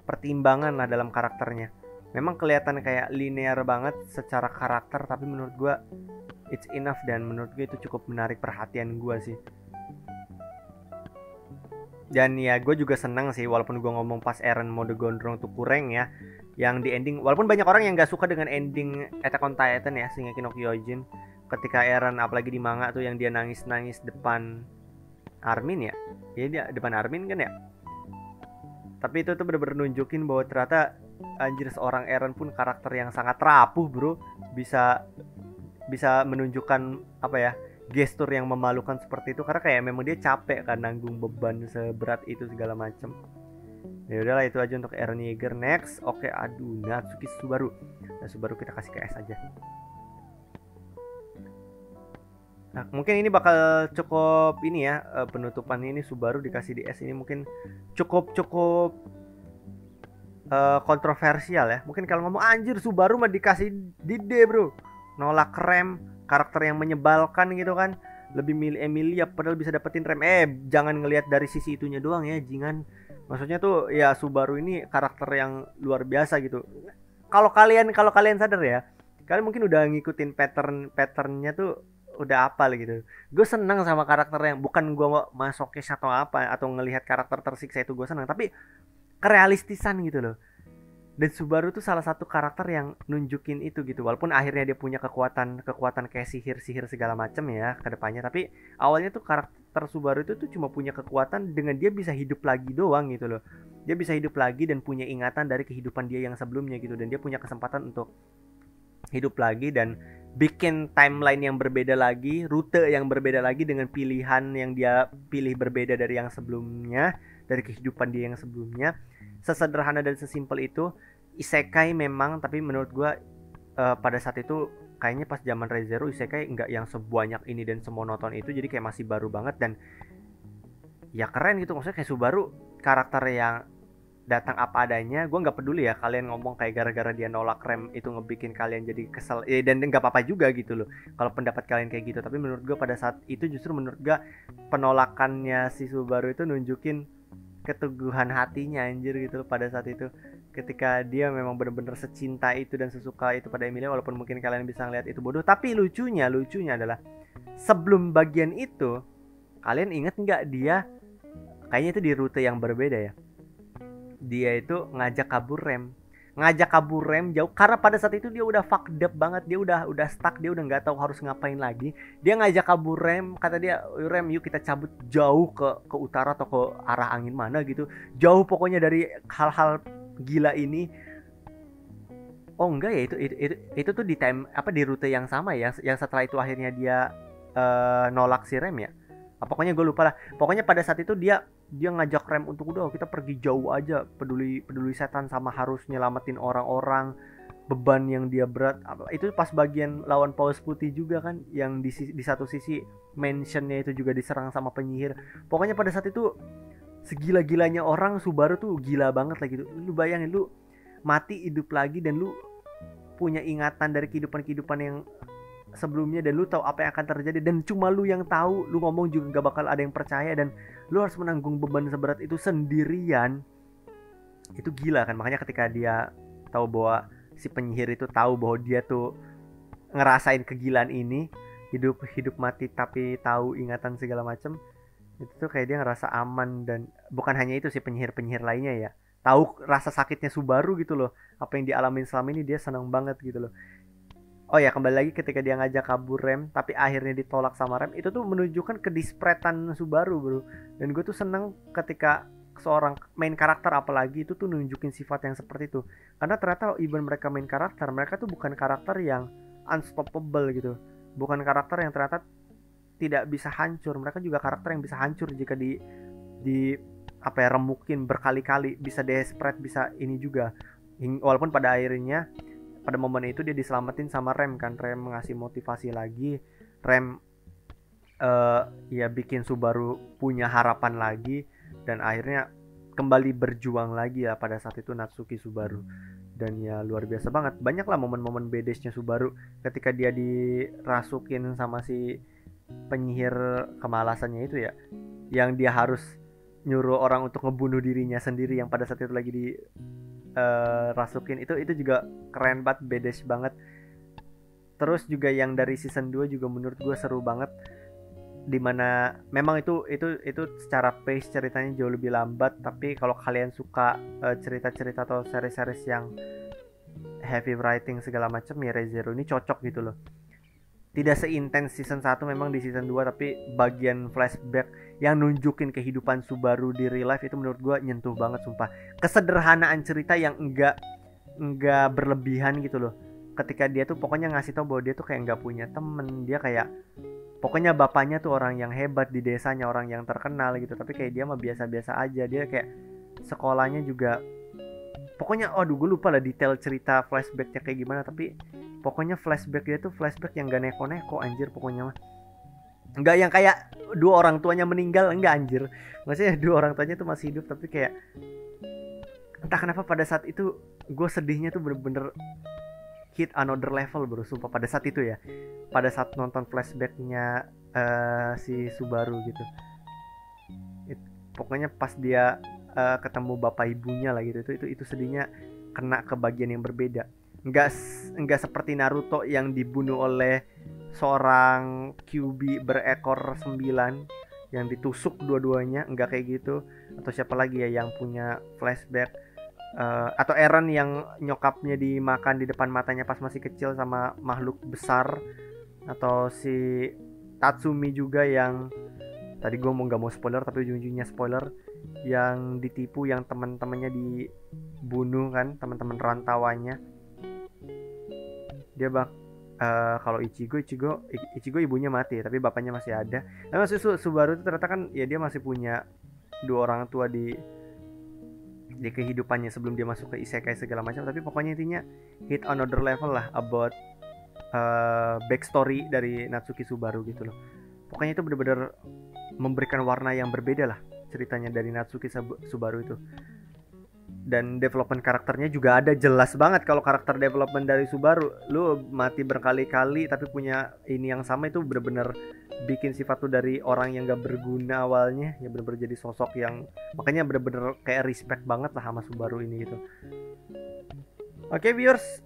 pertimbangan lah dalam karakternya. Memang kelihatan kayak linear banget secara karakter, tapi menurut gue it's enough, dan menurut gue itu cukup menarik perhatian gue sih. Dan ya gue juga seneng sih, walaupun gue ngomong pas Eren mode gondrong tuh kurang ya, yang di ending, walaupun banyak orang yang gak suka dengan ending Attack on Titan ya, Shingeki no Kyojin, ketika Eren apalagi di manga tuh yang dia nangis depan Armin ya dia depan Armin kan ya. Tapi itu tuh bener-bener nunjukin bahwa ternyata anjir, seorang Eren pun karakter yang sangat rapuh bro, bisa menunjukkan apa ya, gestur yang memalukan seperti itu, karena kayak memang dia capek kan nanggung beban seberat itu segala macem. Ya udahlah, itu aja untuk Eren Yeager. Next, oke, Natsuki Subaru. Nah, Subaru kita kasih ke S aja. Nah, mungkin ini bakal cukup ini ya, penutupan ini Subaru dikasih di S ini mungkin cukup cukup kontroversial ya. Mungkin kalau ngomong anjir Subaru mah dikasih di D bro, nolak rem, karakter yang menyebalkan gitu kan, lebih milih Emilia padahal bisa dapetin rem. Jangan ngelihat dari sisi itunya doang ya, jangan. Maksudnya tuh ya Subaru ini karakter yang luar biasa gitu. Kalau kalian sadar ya, kalian mungkin udah ngikutin patternnya tuh udah apal gitu. Gue seneng sama karakter yang bukan gue masokis atau apa atau ngelihat karakter tersiksa itu gue seneng, tapi kerealistisan gitu loh. Dan Subaru tuh salah satu karakter yang nunjukin itu gitu. Walaupun akhirnya dia punya kekuatan kayak sihir-sihir segala macam ya ke depannya, tapi awalnya tuh karakter Subaru itu tuh cuma punya kekuatan dengan dia bisa hidup lagi doang gitu loh. Dia bisa hidup lagi dan punya ingatan dari kehidupan dia yang sebelumnya gitu, dan dia punya kesempatan untuk hidup lagi dan bikin timeline yang berbeda lagi, rute yang berbeda lagi dengan pilihan yang dia pilih berbeda dari yang sebelumnya, dari kehidupan dia yang sebelumnya. Sesederhana dan sesimpel itu isekai memang, tapi menurut gua pada saat itu kayaknya pas zaman Re:Zero isekai nggak yang sebanyak ini dan semonoton itu, jadi kayak masih baru banget dan ya keren gitu. Maksudnya kayak Subaru karakter yang datang apa adanya. Gue nggak peduli ya kalian ngomong kayak gara-gara dia nolak rem itu ngebikin kalian jadi kesel, dan nggak apa-apa juga gitu loh kalau pendapat kalian kayak gitu. Tapi menurut gue pada saat itu justru menurut gue penolakannya si Subaru itu nunjukin keteguhan hatinya anjir gitu loh pada saat itu, ketika dia memang benar-benar secinta itu dan sesuka itu pada Emilia. Walaupun mungkin kalian bisa ngeliat itu bodoh, tapi lucunya adalah sebelum bagian itu, kalian inget nggak dia kayaknya itu di rute yang berbeda ya, dia itu ngajak kabur rem jauh karena pada saat itu dia udah fucked up banget, dia udah stuck, dia udah nggak tahu harus ngapain lagi. Dia ngajak kabur rem, kata dia, rem yuk kita cabut jauh ke utara atau ke arah angin mana gitu, jauh pokoknya dari hal-hal gila ini. Oh enggak ya, itu tuh di time apa, di rute yang sama ya, yang setelah itu akhirnya dia nolak si rem ya. Pokoknya gue lupa lah. Pokoknya pada saat itu dia ngajak rem untuk udah kita pergi jauh aja, peduli peduli setan sama harus nyelamatin orang-orang, beban yang dia berat. Itu pas bagian lawan Paus Putih juga kan, yang di satu sisi mansionnya itu juga diserang sama penyihir. Pokoknya pada saat itu segila-gilanya orang, Subaru tuh gila banget lah gitu. Lu bayangin, lu mati hidup lagi dan lu punya ingatan dari kehidupan-kehidupan yang sebelumnya, dan lu tahu apa yang akan terjadi, dan cuma lu yang tahu. Lu ngomong juga gak bakal ada yang percaya, dan lu harus menanggung beban seberat itu sendirian. Itu gila kan. Makanya ketika dia tahu bahwa si penyihir itu tahu bahwa dia tuh ngerasain kegilaan ini, hidup hidup mati tapi tahu ingatan segala macam, itu tuh kayak dia ngerasa aman. Dan bukan hanya itu, si penyihir-penyihir lainnya ya tahu rasa sakitnya Subaru gitu loh, apa yang dialamin selama ini, dia senang banget gitu loh. Oh ya, kembali lagi ketika dia ngajak kabur rem tapi akhirnya ditolak sama rem, itu tuh menunjukkan kedispretan Subaru bro. Dan gue tuh seneng ketika seorang main karakter apalagi itu tuh nunjukin sifat yang seperti itu, karena ternyata even mereka main karakter, mereka tuh bukan karakter yang unstoppable gitu, bukan karakter yang ternyata tidak bisa hancur. Mereka juga karakter yang bisa hancur jika di apa ya, remukin berkali-kali, bisa desperate, bisa ini juga. Walaupun pada akhirnya pada momen itu dia diselamatin sama rem kan, rem ngasih motivasi lagi, rem ya bikin Subaru punya harapan lagi, dan akhirnya kembali berjuang lagi ya pada saat itu Natsuki Subaru. Dan ya luar biasa banget, banyak lah momen-momen bedesnya Subaru ketika dia dirasukin sama si penyihir kemalasannya itu ya, yang dia harus nyuruh orang untuk ngebunuh dirinya sendiri, yang pada saat itu lagi di rasukin. Itu juga keren banget, bedes banget. Terus juga yang dari season 2 juga menurut gue seru banget, dimana memang itu secara pace ceritanya jauh lebih lambat, tapi kalau kalian suka cerita-cerita atau series-series yang heavy writing segala macam ya, Re:Zero ini cocok gitu loh. Tidak seintens season 1 memang di season 2, tapi bagian flashback yang nunjukin kehidupan Subaru di real life itu menurut gue nyentuh banget sumpah. Kesederhanaan cerita yang enggak berlebihan gitu loh. Ketika dia tuh pokoknya ngasih tau bahwa dia tuh kayak nggak punya temen, dia kayak pokoknya bapaknya tuh orang yang hebat di desanya, orang yang terkenal gitu, tapi kayak dia mah biasa-biasa aja. Dia kayak sekolahnya juga pokoknya, aduh gue lupa lah detail cerita flashbacknya kayak gimana, tapi pokoknya flashback dia tuh flashback yang gak neko-neko anjir pokoknya mah. Enggak yang kayak dua orang tuanya meninggal, enggak anjir. Maksudnya dua orang tuanya tuh masih hidup, tapi kayak entah kenapa pada saat itu gue sedihnya tuh bener-bener hit another level bro, sumpah pada saat itu ya. Pada saat nonton flashbacknya si Subaru gitu. Pokoknya pas dia ketemu bapak ibunya lah gitu, itu sedihnya kena ke bagian yang berbeda. Enggak seperti Naruto yang dibunuh oleh seorang QB berekor 9 yang ditusuk dua-duanya, enggak kayak gitu. Atau siapa lagi ya yang punya flashback, atau Eren yang nyokapnya dimakan di depan matanya pas masih kecil sama makhluk besar, atau si Tatsumi juga yang tadi gue mau nggak mau spoiler tapi ujung-ujungnya spoiler, yang ditipu, yang teman-temannya dibunuh kan, teman-teman rantauannya. Dia kalau Ichigo ibunya mati tapi bapaknya masih ada. Tapi maksud Subaru itu ternyata kan ya dia masih punya dua orang tua di kehidupannya sebelum dia masuk ke isekai segala macam. Tapi pokoknya intinya hit another level lah about backstory dari Natsuki Subaru gitu loh. Pokoknya itu benar-benar memberikan warna yang berbeda lah ceritanya dari Natsuki Subaru itu. Dan development karakternya juga ada jelas banget. Kalau karakter development dari Subaru, lu mati berkali-kali tapi punya ini yang sama, itu bener-bener bikin sifat tuh dari orang yang gak berguna awalnya ya bener-bener jadi sosok yang makanya bener-bener kayak respect banget lah sama Subaru ini gitu. Oke viewers,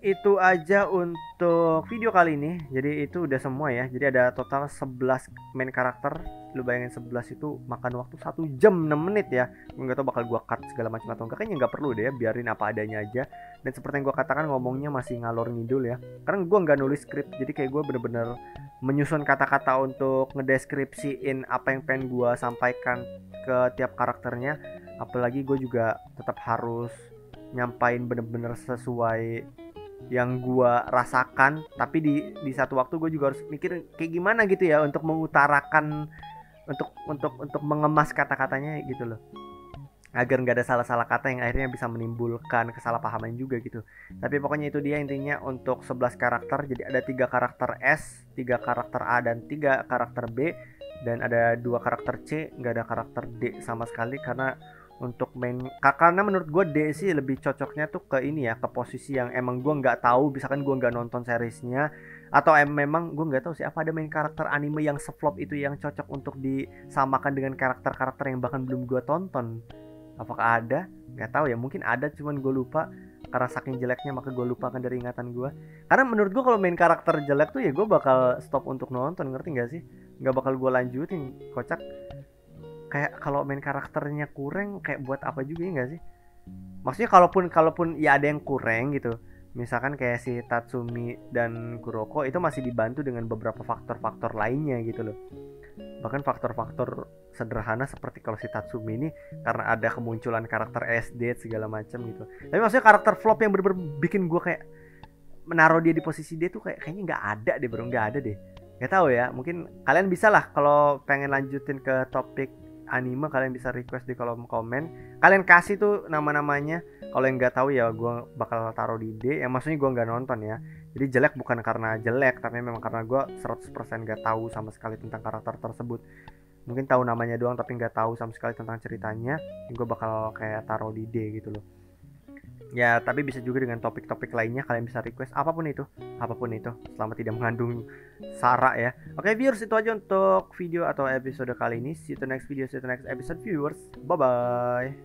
itu aja untuk video kali ini. Jadi itu udah semua ya. Jadi ada total 11 main karakter. Lu bayangin 11 itu makan waktu 1 jam 6 menit ya. Gue gak tau bakal gua cut segala macam atau enggak. Kayaknya gak perlu deh ya, biarin apa adanya aja. Dan seperti yang gua katakan, ngomongnya masih ngalor ngidul ya. Karena gua gak nulis skrip, jadi kayak gua bener-bener menyusun kata-kata untuk ngedeskripsiin apa yang pengen gua sampaikan ke tiap karakternya. Apalagi gue juga tetap harus nyampain bener-bener sesuai yang gua rasakan, tapi di satu waktu gue juga harus mikir kayak gimana gitu ya untuk mengutarakan, untuk mengemas kata-katanya gitu loh, agar nggak ada salah-salah kata yang akhirnya bisa menimbulkan kesalahpahaman juga gitu. Tapi pokoknya itu dia intinya untuk 11 karakter. Jadi ada 3 karakter S, 3 karakter A, dan 3 karakter B, dan ada 2 karakter C, nggak ada karakter D sama sekali. Karena menurut gue D sih lebih cocoknya tuh ke ini ya, ke posisi yang emang gue nggak tahu, misalkan gue nggak nonton seriesnya, atau memang gue nggak tahu sih apa ada main karakter anime yang seflop itu yang cocok untuk disamakan dengan karakter-karakter yang bahkan belum gue tonton. Apakah ada? Nggak tahu ya, mungkin ada cuman gue lupa karena saking jeleknya maka gue lupakan dari ingatan gue. Karena menurut gue kalau main karakter jelek tuh ya gue bakal stop untuk nonton, ngerti nggak sih? Nggak bakal gue lanjutin, kocak. Kayak kalau main karakternya kurang kayak buat apa juga ya nggak sih? Maksudnya kalaupun ya ada yang kurang gitu, misalkan kayak si Tatsumi dan Kuroko itu masih dibantu dengan beberapa faktor-faktor lainnya gitu loh. Bahkan faktor-faktor sederhana seperti kalau si Tatsumi ini karena ada kemunculan karakter SD segala macam gitu. Tapi maksudnya karakter flop yang bener-bener bikin gue kayak menaruh dia di posisi dia tuh kayaknya nggak ada deh bro, nggak ada deh. Nggak tahu ya, mungkin kalian bisa lah kalau pengen lanjutin ke topik anime, kalian bisa request di kolom komen, kalian kasih tuh nama-namanya. Kalau yang nggak tahu ya gue bakal taruh di D, yang maksudnya gue nggak nonton ya. Jadi jelek bukan karena jelek, tapi memang karena gue 100% nggak tahu sama sekali tentang karakter tersebut. Mungkin tahu namanya doang tapi nggak tahu sama sekali tentang ceritanya. Gue bakal kayak taruh di D gitu loh. Ya, tapi bisa juga dengan topik-topik lainnya, kalian bisa request apapun itu, selama tidak mengandung sara ya. Oke viewers, itu aja untuk video atau episode kali ini. See you to next video, see you to next episode viewers. Bye bye.